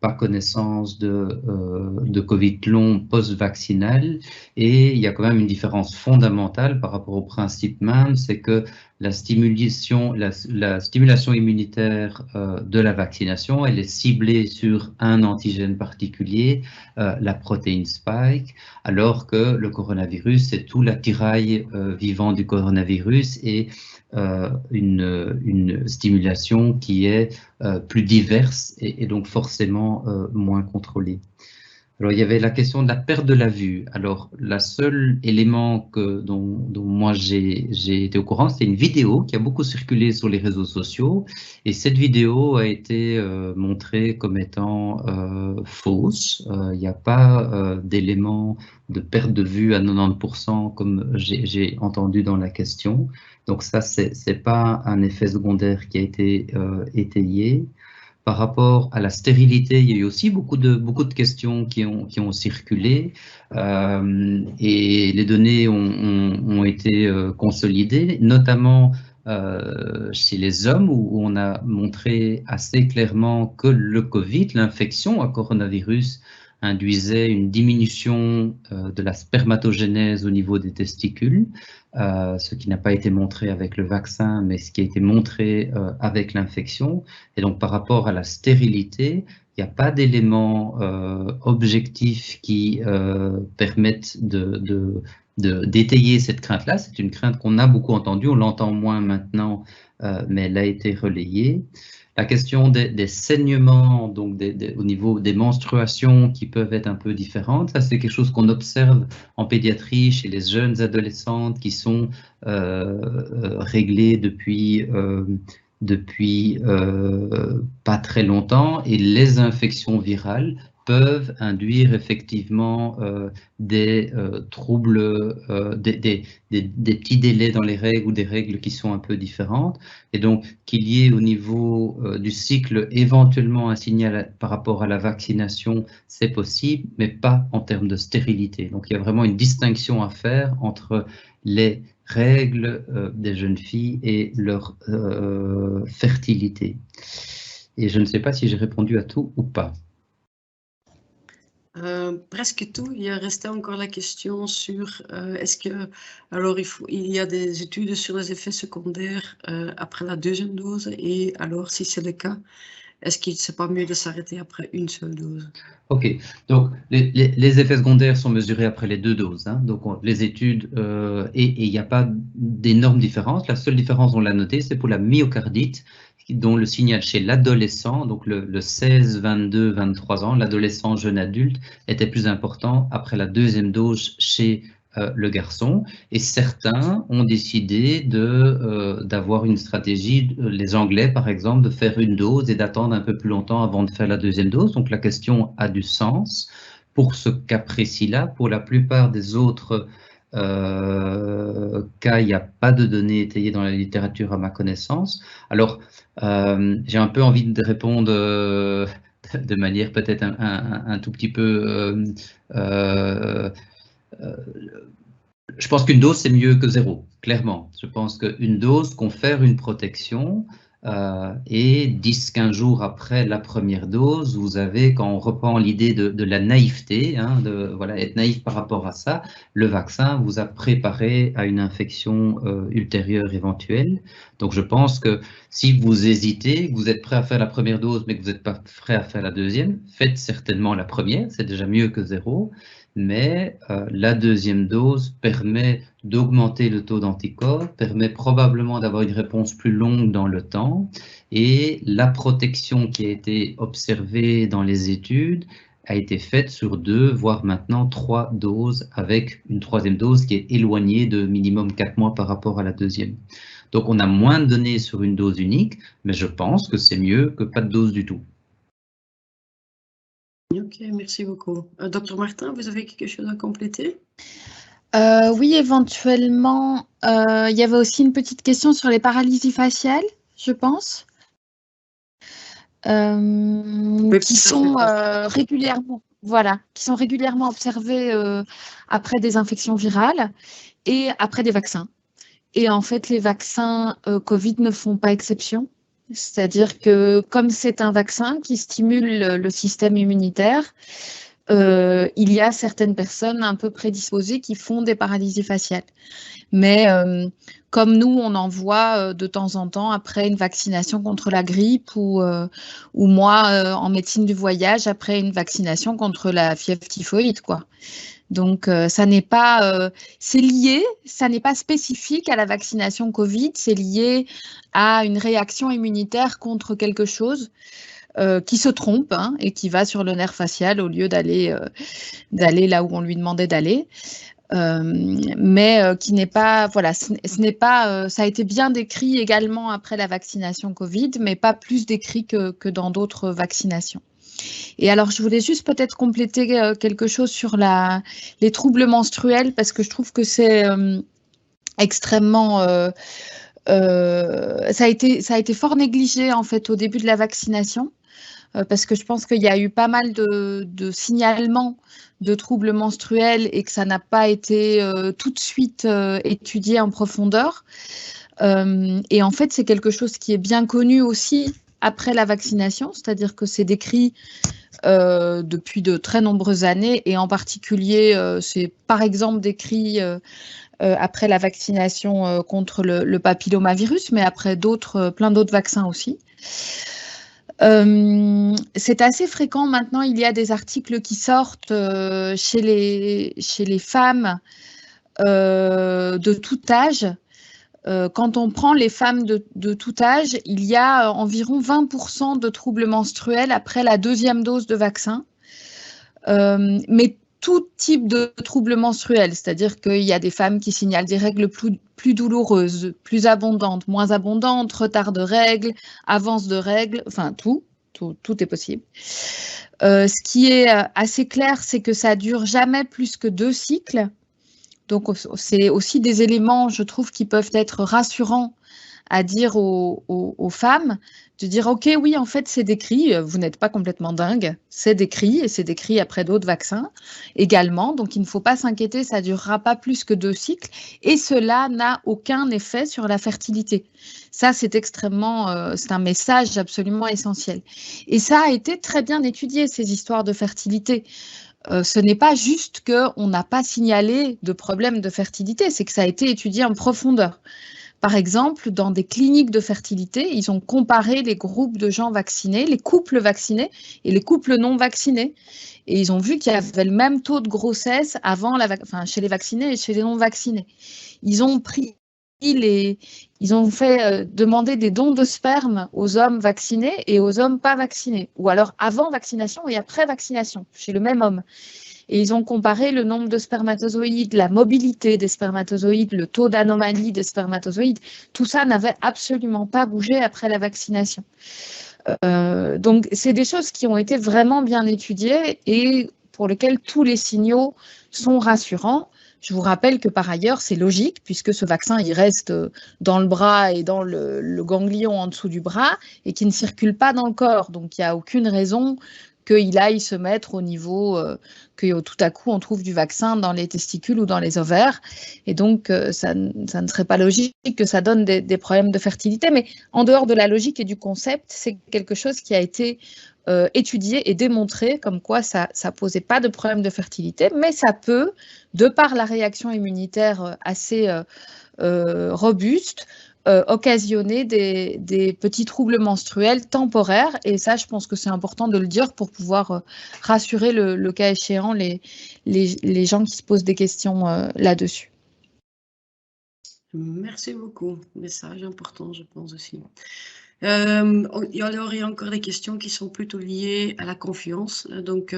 pas connaissance de Covid long post-vaccinal et il y a quand même une différence fondamentale par rapport au principe même, c'est que la stimulation immunitaire de la vaccination, elle est ciblée sur un antigène particulier, la protéine spike, alors que le coronavirus, c'est tout l'attirail vivant du coronavirus et une stimulation qui est plus diverse et donc forcément moins contrôlée. Alors, il y avait la question de la perte de la vue. Alors, le seul élément dont moi j'ai été au courant, c'est une vidéo qui a beaucoup circulé sur les réseaux sociaux. Et cette vidéo a été montrée comme étant fausse. Il n'y a pas d'élément de perte de vue à 90% comme j'ai entendu dans la question. Donc ça, c'est pas un effet secondaire qui a été étayé. Par rapport à la stérilité, il y a eu aussi beaucoup de questions qui ont circulé et les données ont été consolidées, notamment chez les hommes où on a montré assez clairement que le Covid, l'infection à coronavirus, induisait une diminution de la spermatogénèse au niveau des testicules, ce qui n'a pas été montré avec le vaccin, mais ce qui a été montré avec l'infection. Et donc, par rapport à la stérilité, il n'y a pas d'éléments objectifs qui permettent d'étayer cette crainte-là. C'est une crainte qu'on a beaucoup entendue, on l'entend moins maintenant, mais elle a été relayée. La question des saignements, donc au niveau des menstruations qui peuvent être un peu différentes, ça c'est quelque chose qu'on observe en pédiatrie chez les jeunes adolescentes qui sont réglées depuis pas très longtemps et les infections virales peuvent induire effectivement des troubles, des petits délais dans les règles ou des règles qui sont un peu différentes. Et donc, qu'il y ait au niveau du cycle éventuellement un signal par rapport à la vaccination, c'est possible, mais pas en termes de stérilité. Donc, il y a vraiment une distinction à faire entre les règles des jeunes filles et leur fertilité. Et je ne sais pas si j'ai répondu à tout ou pas. Presque tout. Il restait encore la question sur est-ce que alors il y a des études sur les effets secondaires après la deuxième dose et alors si c'est le cas, est-ce qu'il n'est pas mieux de s'arrêter après une seule dose? Ok, donc les effets secondaires sont mesurés après les 2 doses. Hein. Donc les études, et il n'y a pas d'énormes différences. La seule différence, on l'a noté, c'est pour la myocardite, dont le signal chez l'adolescent, donc le 16, 22, 23 ans, l'adolescent jeune adulte, était plus important après la deuxième dose chez le garçon. Et certains ont décidé d'avoir une stratégie, les Anglais par exemple, de faire une dose et d'attendre un peu plus longtemps avant de faire la deuxième dose. Donc la question a du sens. Pour ce cas précis-là, pour la plupart des autres cas, il n'y a pas de données étayées dans la littérature à ma connaissance. Alors, j'ai un peu envie de répondre de manière peut-être un tout petit peu... je pense qu'une dose, c'est mieux que 0, clairement. Je pense qu'une dose confère une protection et 10-15 jours après la première dose, vous avez, quand on reprend l'idée de la naïveté, hein, de voilà, être naïf par rapport à ça, le vaccin vous a préparé à une infection ultérieure éventuelle. Donc je pense que si vous hésitez, que vous êtes prêt à faire la première dose mais que vous n'êtes pas prêt à faire la deuxième, faites certainement la première, c'est déjà mieux que 0. Mais la deuxième dose permet d'augmenter le taux d'anticorps, permet probablement d'avoir une réponse plus longue dans le temps, et la protection qui a été observée dans les études a été faite sur 2, voire maintenant 3 doses, avec une troisième dose qui est éloignée de minimum 4 mois par rapport à la deuxième. Donc on a moins de données sur une dose unique, mais je pense que c'est mieux que pas de dose du tout. Ok, merci beaucoup. Docteur Martin, vous avez quelque chose à compléter? Oui, éventuellement. Il y avait aussi une petite question sur les paralysies faciales, je pense, qui sont régulièrement, voilà, qui sont régulièrement observées après des infections virales et après des vaccins. Et en fait, les vaccins Covid ne font pas exception. C'est-à-dire que comme c'est un vaccin qui stimule le système immunitaire, il y a certaines personnes un peu prédisposées qui font des paralysies faciales. Mais comme nous, on en voit de temps en temps après une vaccination contre la grippe ou moi en médecine du voyage après une vaccination contre la fièvre typhoïde, quoi. Donc, ça n'est pas, c'est lié, ça n'est pas spécifique à la vaccination Covid, c'est lié à une réaction immunitaire contre quelque chose qui se trompe hein, et qui va sur le nerf facial au lieu d'aller là où on lui demandait d'aller. Mais qui n'est pas, voilà, ce n'est pas, ça a été bien décrit également après la vaccination Covid, mais pas plus décrit que dans d'autres vaccinations. Et alors, je voulais juste peut-être compléter quelque chose sur les troubles menstruels, parce que je trouve que c'est extrêmement... ça a été fort négligé, en fait, au début de la vaccination, parce que je pense qu'il y a eu pas mal de signalements de troubles menstruels et que ça n'a pas été tout de suite étudié en profondeur. Et en fait, c'est quelque chose qui est bien connu aussi après la vaccination, c'est-à-dire que c'est décrit depuis de très nombreuses années et en particulier, c'est par exemple décrit après la vaccination contre le papillomavirus, mais après plein d'autres vaccins aussi. C'est assez fréquent maintenant, il y a des articles qui sortent chez les femmes de tout âge. Quand on prend les femmes de tout âge, il y a environ 20% de troubles menstruels après la deuxième dose de vaccin. Mais tout type de troubles menstruels, c'est-à-dire qu'il y a des femmes qui signalent des règles plus douloureuses, plus abondantes, moins abondantes, retard de règles, avance de règles, enfin tout est possible. Ce qui est assez clair, c'est que ça dure jamais plus que 2 cycles. Donc, c'est aussi des éléments, je trouve, qui peuvent être rassurants à dire aux femmes, de dire, OK, oui, en fait, c'est décrit, vous n'êtes pas complètement dingue, c'est décrit, et c'est décrit après d'autres vaccins également. Donc, il ne faut pas s'inquiéter, ça ne durera pas plus que 2 cycles, et cela n'a aucun effet sur la fertilité. Ça, c'est c'est un message absolument essentiel. Et ça a été très bien étudié, ces histoires de fertilité. Ce n'est pas juste qu'on n'a pas signalé de problème de fertilité, c'est que ça a été étudié en profondeur. Par exemple, dans des cliniques de fertilité, ils ont comparé les groupes de gens vaccinés, les couples vaccinés et les couples non vaccinés. Et ils ont vu qu'il y avait le même taux de grossesse chez les vaccinés et chez les non vaccinés. Ils ont fait demander des dons de sperme aux hommes vaccinés et aux hommes pas vaccinés, ou alors avant vaccination et après vaccination, chez le même homme. Et ils ont comparé le nombre de spermatozoïdes, la mobilité des spermatozoïdes, le taux d'anomalie des spermatozoïdes. Tout ça n'avait absolument pas bougé après la vaccination. Donc, c'est des choses qui ont été vraiment bien étudiées et pour lesquelles tous les signaux sont rassurants. Je vous rappelle que par ailleurs, c'est logique puisque ce vaccin, il reste dans le bras et dans le ganglion en dessous du bras et qui ne circule pas dans le corps. Donc, il n'y a aucune raison qu'il aille se mettre au niveau que tout à coup on trouve du vaccin dans les testicules ou dans les ovaires. Et donc, ça ne serait pas logique que ça donne des problèmes de fertilité. Mais en dehors de la logique et du concept, c'est quelque chose qui a été étudié et démontré comme quoi ça posait pas de problème de fertilité, mais ça peut, de par la réaction immunitaire assez robuste, occasionner des petits troubles menstruels temporaires. Et ça, je pense que c'est important de le dire pour pouvoir rassurer le cas échéant les gens qui se posent des questions là-dessus. Merci beaucoup. Message important, je pense aussi. Alors, il y a encore des questions qui sont plutôt liées à la confiance, donc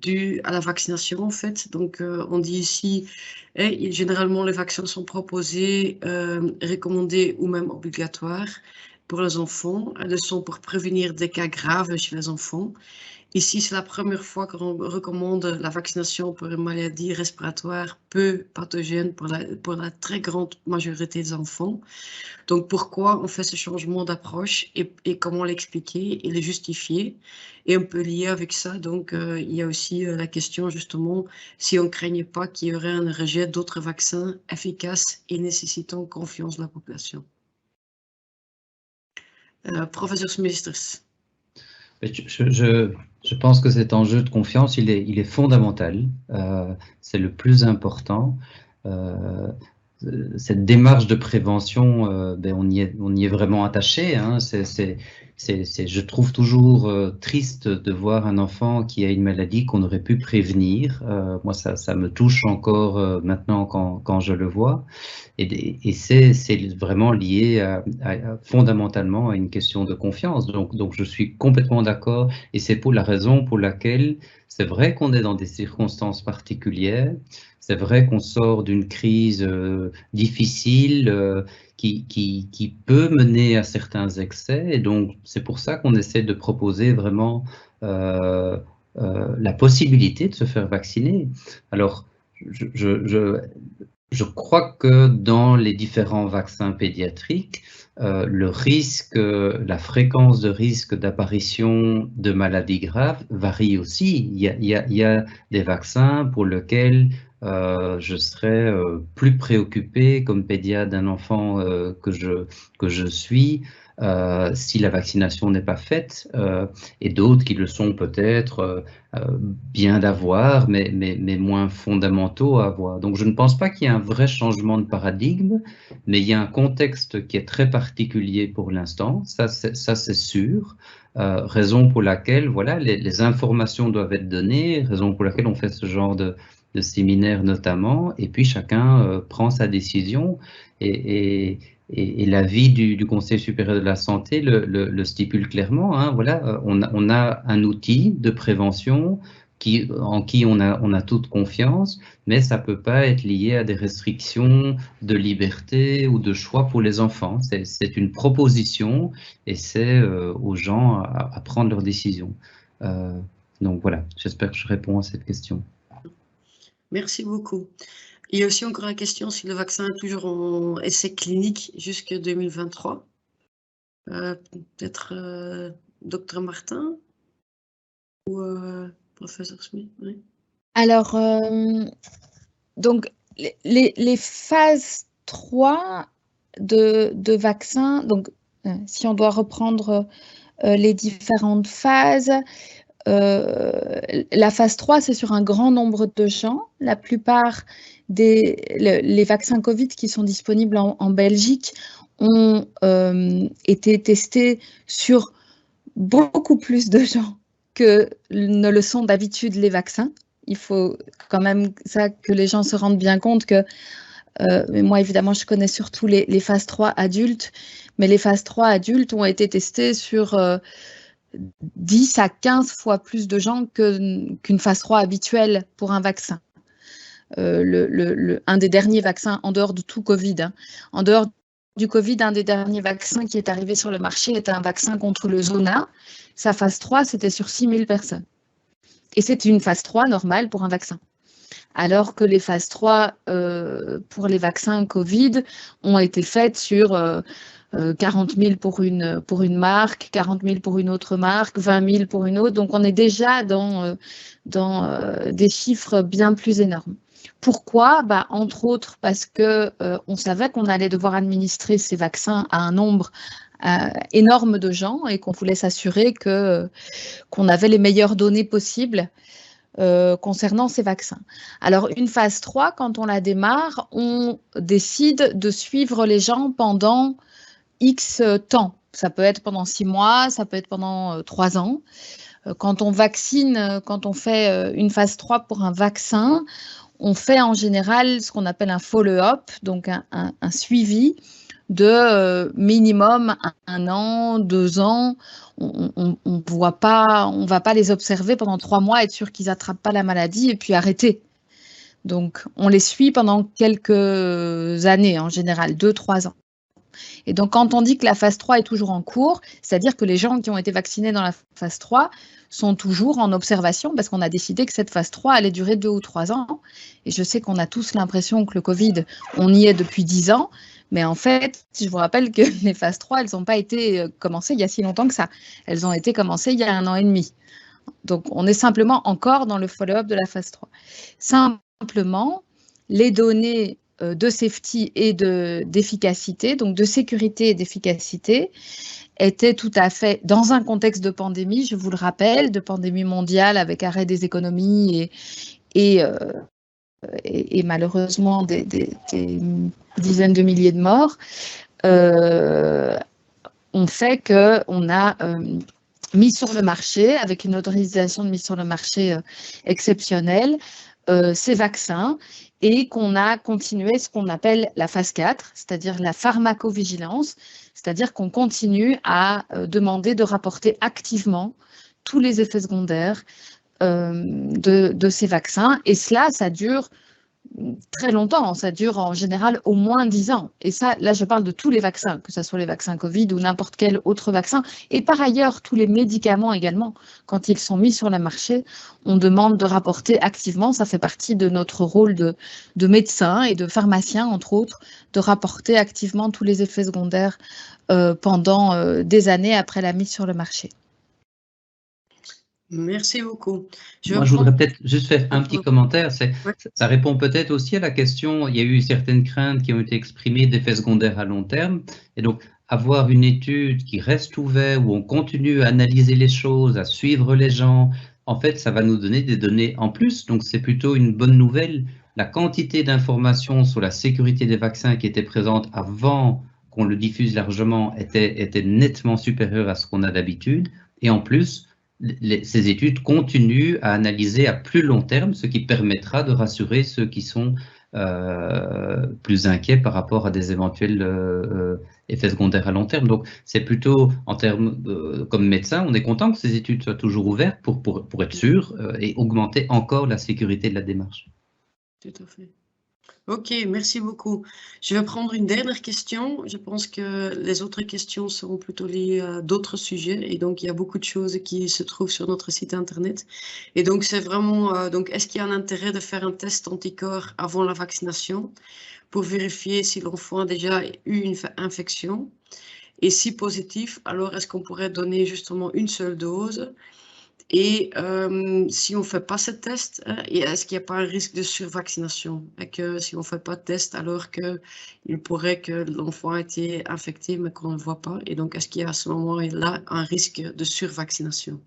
due à la vaccination en fait. Donc on dit ici, généralement les vaccins sont proposés, recommandés ou même obligatoires pour les enfants. Elles sont pour prévenir des cas graves chez les enfants. Ici, c'est la première fois qu'on recommande la vaccination pour une maladie respiratoire peu pathogène pour la très grande majorité des enfants. Donc, pourquoi on fait ce changement d'approche et comment l'expliquer et le justifier? Et un peu lié avec ça, donc, il y a aussi la question, justement, si on ne craignait pas qu'il y aurait un rejet d'autres vaccins efficaces et nécessitant confiance de la population. Professeur Smesters. Je pense que cet enjeu de confiance, il est fondamental. C'est le plus important. Cette démarche de prévention, on y est vraiment attaché. Hein. Je trouve toujours triste de voir un enfant qui a une maladie qu'on aurait pu prévenir. Moi, ça me touche encore maintenant quand je le vois. Et c'est vraiment lié fondamentalement à une question de confiance. Donc je suis complètement d'accord. Et c'est pour la raison pour laquelle c'est vrai qu'on est dans des circonstances particulières. C'est vrai qu'on sort d'une crise difficile qui peut mener à certains excès. Et donc, c'est pour ça qu'on essaie de proposer vraiment la possibilité de se faire vacciner. Alors, je crois que dans les différents vaccins pédiatriques, le risque, la fréquence de risque d'apparition de maladies graves varie aussi. Il y a des vaccins pour lesquels je serais plus préoccupé comme pédiatre d'un enfant que je suis si la vaccination n'est pas faite, et d'autres qui le sont peut-être bien d'avoir, mais moins fondamentaux à avoir. Donc je ne pense pas qu'il y ait un vrai changement de paradigme, mais il y a un contexte qui est très particulier pour l'instant, ça c'est sûr. Raison pour laquelle voilà, les informations doivent être données, raison pour laquelle on fait ce genre de séminaire notamment, et puis chacun prend sa décision, et l'avis du Conseil supérieur de la santé le stipule clairement. Hein, voilà, on a un outil de prévention en qui on a toute confiance, mais ça peut pas être lié à des restrictions de liberté ou de choix pour les enfants. C'est une proposition, et c'est aux gens à prendre leurs décisions. Donc voilà, j'espère que je réponds à cette question. Merci beaucoup. Il y a aussi encore la question si le vaccin est toujours en essai clinique jusqu'en 2023. Peut-être Dr Martin ou Professeur Smith. Oui. Alors, donc, les phases 3 de vaccins, donc si on doit reprendre les différentes phases, la phase 3, c'est sur un grand nombre de gens. La plupart les vaccins Covid qui sont disponibles en Belgique ont été testés sur beaucoup plus de gens que ne le sont d'habitude les vaccins. Il faut quand même ça que les gens se rendent bien compte que moi, évidemment, je connais surtout les phases 3 adultes, mais les phases 3 adultes ont été testées sur 10 à 15 fois plus de gens qu'une phase 3 habituelle pour un vaccin. Un des derniers vaccins, en dehors de tout Covid, hein, en dehors du Covid, un des derniers vaccins qui est arrivé sur le marché est un vaccin contre le zona. Sa phase 3, c'était sur 6000 personnes. Et c'est une phase 3 normale pour un vaccin. Alors que les phases 3 pour les vaccins Covid ont été faites sur 40 000 pour une marque, 40 000 pour une autre marque, 20 000 pour une autre. Donc, on est déjà dans des chiffres bien plus énormes. Pourquoi? Entre autres parce que on savait qu'on allait devoir administrer ces vaccins à un nombre énorme de gens et qu'on voulait s'assurer qu'on avait les meilleures données possibles concernant ces vaccins. Alors, une phase 3, quand on la démarre, on décide de suivre les gens pendant X temps. Ça peut être pendant 6 mois, ça peut être pendant 3 ans. Quand on vaccine, quand on fait une phase 3 pour un vaccin, on fait en général ce qu'on appelle un follow-up, donc un suivi de minimum 1 an, 2 ans. On va pas les observer pendant 3 mois, être sûr qu'ils n'attrapent pas la maladie et puis arrêter. Donc, on les suit pendant quelques années, en général, 2-3 ans. Et donc, quand on dit que la phase 3 est toujours en cours, c'est-à-dire que les gens qui ont été vaccinés dans la phase 3 sont toujours en observation parce qu'on a décidé que cette phase 3 allait durer 2 ou 3 ans. Et je sais qu'on a tous l'impression que le Covid, on y est depuis 10 ans. Mais en fait, je vous rappelle que les phases 3, elles n'ont pas été commencées il y a si longtemps que ça. Elles ont été commencées il y a 1 an et demi. Donc, on est simplement encore dans le follow-up de la phase 3. Simplement, les données de safety et d'efficacité, donc de sécurité et d'efficacité, étaient tout à fait dans un contexte de pandémie, je vous le rappelle, de pandémie mondiale avec arrêt des économies et malheureusement des dizaines de milliers de morts, on fait qu'on a mis sur le marché, avec une autorisation de mise sur le marché exceptionnelle, ces vaccins et qu'on a continué ce qu'on appelle la phase 4, c'est-à-dire la pharmacovigilance, c'est-à-dire qu'on continue à demander de rapporter activement tous les effets secondaires de ces vaccins. Et cela, ça dure très longtemps, ça dure en général au moins 10 ans. Et ça, là, je parle de tous les vaccins, que ce soit les vaccins Covid ou n'importe quel autre vaccin. Et par ailleurs, tous les médicaments également, quand ils sont mis sur le marché, on demande de rapporter activement, ça fait partie de notre rôle de médecin et de pharmacien, entre autres, de rapporter activement tous les effets secondaires pendant des années après la mise sur le marché. Merci beaucoup. Je voudrais peut-être juste faire un petit commentaire. Ça répond peut-être aussi à la question, il y a eu certaines craintes qui ont été exprimées d'effets secondaires à long terme. Et donc, avoir une étude qui reste ouverte, où on continue à analyser les choses, à suivre les gens, en fait, ça va nous donner des données en plus. Donc, c'est plutôt une bonne nouvelle. La quantité d'informations sur la sécurité des vaccins qui étaient présentes avant qu'on le diffuse largement était nettement supérieure à ce qu'on a d'habitude. Et en plus, ces études continuent à analyser à plus long terme, ce qui permettra de rassurer ceux qui sont plus inquiets par rapport à des éventuels effets secondaires à long terme. Donc, c'est plutôt, en termes comme médecin, on est content que ces études soient toujours ouvertes pour être sûr et augmenter encore la sécurité de la démarche. Tout à fait. Ok, merci beaucoup. Je vais prendre une dernière question. Je pense que les autres questions seront plutôt liées à d'autres sujets. Et donc, il y a beaucoup de choses qui se trouvent sur notre site internet. Et donc, c'est vraiment, donc, est-ce qu'il y a un intérêt de faire un test anticorps avant la vaccination pour vérifier si l'enfant a déjà eu une infection? Et si positif, alors est-ce qu'on pourrait donner justement une seule dose? Et si on ne fait pas ce test, est-ce qu'il n'y a pas un risque de survaccination? Et que si on ne fait pas de test, alors qu'il pourrait que l'enfant ait été infecté, mais qu'on ne le voit pas. Et donc, est-ce qu'il y a à ce moment-là un risque de survaccination?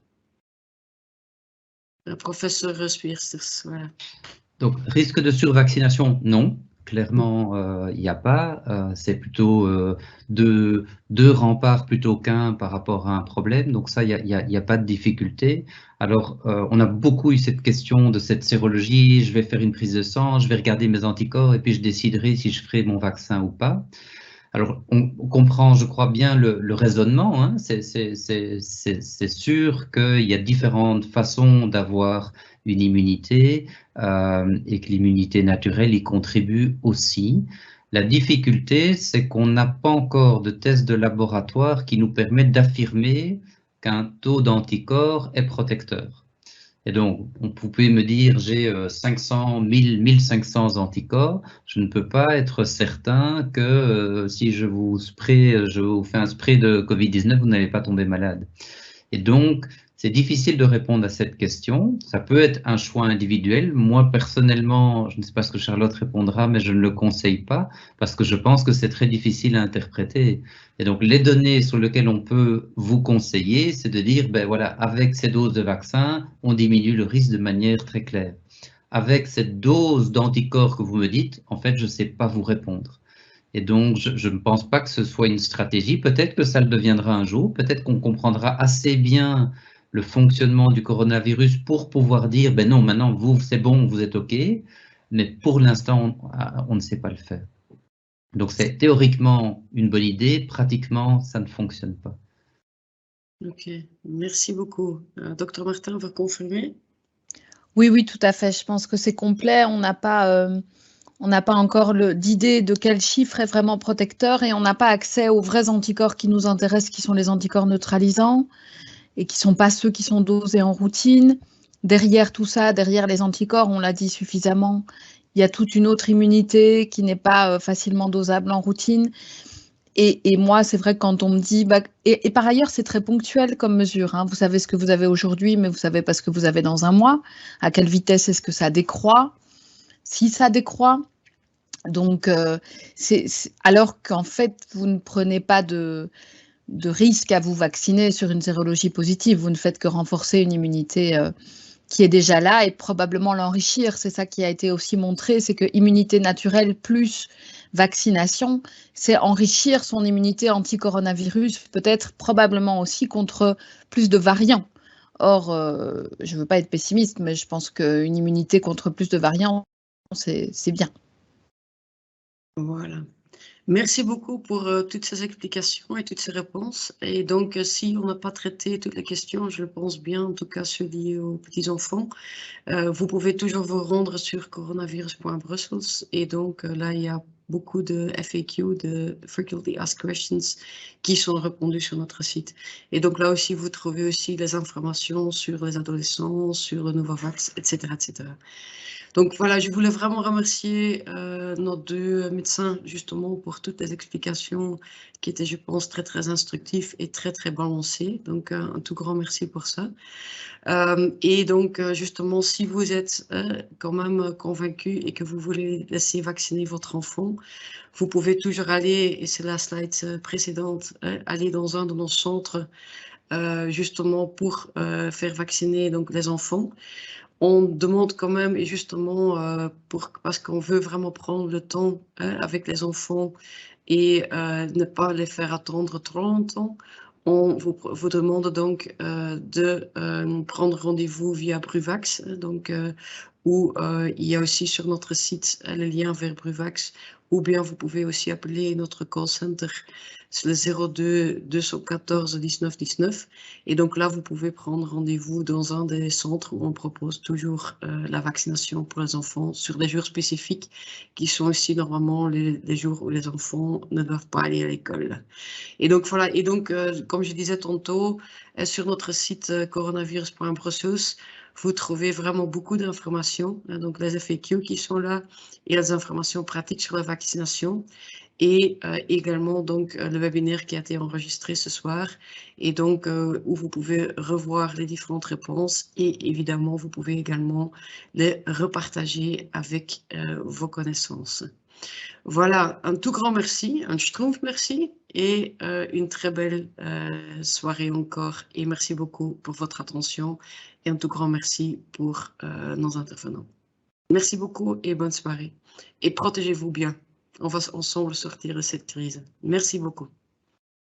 Le professeur Spears, voilà. Donc, risque de survaccination, non. Clairement, il n'y a pas. C'est plutôt deux remparts plutôt qu'un par rapport à un problème. Donc ça, il n'y a pas de difficulté. Alors, on a beaucoup eu cette question de cette sérologie. Je vais faire une prise de sang, je vais regarder mes anticorps et puis je déciderai si je ferai mon vaccin ou pas. Alors, on comprend, je crois, bien le raisonnement. Hein. C'est sûr qu'il y a différentes façons d'avoir une immunité et que l'immunité naturelle y contribue aussi. La difficulté, c'est qu'on n'a pas encore de tests de laboratoire qui nous permettent d'affirmer qu'un taux d'anticorps est protecteur. Et donc, vous pouvez me dire, j'ai 500, 1000, 1500 anticorps. Je ne peux pas être certain que si je vous fais un spray de Covid-19, vous n'allez pas tomber malade. Et donc, c'est difficile de répondre à cette question. Ça peut être un choix individuel. Moi, personnellement, je ne sais pas ce que Charlotte répondra, mais je ne le conseille pas parce que je pense que c'est très difficile à interpréter. Et donc, les données sur lesquelles on peut vous conseiller, c'est de dire, ben voilà, avec ces doses de vaccin, on diminue le risque de manière très claire. Avec cette dose d'anticorps que vous me dites, en fait, je ne sais pas vous répondre. Et donc, je ne pense pas que ce soit une stratégie. Peut-être que ça le deviendra un jour. Peut-être qu'on comprendra assez bien le fonctionnement du coronavirus pour pouvoir dire, ben non, maintenant, vous, c'est bon, vous êtes OK. Mais pour l'instant, on ne sait pas le faire. Donc, c'est théoriquement une bonne idée. Pratiquement, ça ne fonctionne pas. Ok, merci beaucoup. Docteur Martin, va confirmer? Oui, oui, tout à fait. Je pense que c'est complet. On n'a pas encore d'idée de quel chiffre est vraiment protecteur et on n'a pas accès aux vrais anticorps qui nous intéressent, qui sont les anticorps neutralisants et qui ne sont pas ceux qui sont dosés en routine. Derrière tout ça, derrière les anticorps, on l'a dit suffisamment, il y a toute une autre immunité qui n'est pas facilement dosable en routine. Et moi, c'est vrai que quand on me dit... et par ailleurs, c'est très ponctuel comme mesure. Hein. Vous savez ce que vous avez aujourd'hui, mais vous ne savez pas ce que vous avez dans un mois. À quelle vitesse est-ce que ça décroît? Si ça décroît. Donc, alors qu'en fait, vous ne prenez pas de risque à vous vacciner sur une sérologie positive. Vous ne faites que renforcer une immunité qui est déjà là et probablement l'enrichir. C'est ça qui a été aussi montré, c'est que immunité naturelle plus vaccination, c'est enrichir son immunité anti-coronavirus, peut-être probablement aussi contre plus de variants. Or, je ne veux pas être pessimiste, mais je pense qu'une immunité contre plus de variants, c'est bien. Voilà. Merci beaucoup pour toutes ces explications et toutes ces réponses. Et donc, si on n'a pas traité toutes les questions, je le pense bien, en tout cas ceux liés aux petits-enfants, vous pouvez toujours vous rendre sur coronavirus.brussels. Et donc, là, il y a beaucoup de FAQ, de Frequently Asked Questions, qui sont répondus sur notre site. Et donc, là aussi, vous trouvez aussi les informations sur les adolescents, sur le Novavax, etc., etc. Donc voilà, je voulais vraiment remercier nos deux médecins justement pour toutes les explications qui étaient, je pense, très très instructives et très très balancées. Donc un tout grand merci pour ça. Et donc justement, si vous êtes quand même convaincu et que vous voulez laisser vacciner votre enfant, vous pouvez toujours aller, et c'est la slide précédente, aller dans un de nos centres justement pour faire vacciner donc les enfants. On demande quand même, et justement, parce qu'on veut vraiment prendre le temps avec les enfants et ne pas les faire attendre trop longtemps, on vous demande donc de prendre rendez-vous via Bruvax, donc, où il y a aussi sur notre site le lien vers Bruvax, ou bien vous pouvez aussi appeler notre call center, c'est le 02 214 19 19. Et donc là, vous pouvez prendre rendez-vous dans un des centres où on propose toujours la vaccination pour les enfants sur des jours spécifiques qui sont aussi normalement les jours où les enfants ne doivent pas aller à l'école. Et donc voilà, et donc comme je disais tantôt, sur notre site coronavirus.brussels, vous trouvez vraiment beaucoup d'informations, donc les FAQ qui sont là et les informations pratiques sur la vaccination. Et également donc le webinaire qui a été enregistré ce soir et donc où vous pouvez revoir les différentes réponses et évidemment vous pouvez également les repartager avec vos connaissances. Voilà, un tout grand merci, un schtroumpf merci et une très belle soirée encore et merci beaucoup pour votre attention et un tout grand merci pour nos intervenants. Merci beaucoup et bonne soirée et protégez-vous bien. On va ensemble sortir de cette crise. Merci beaucoup.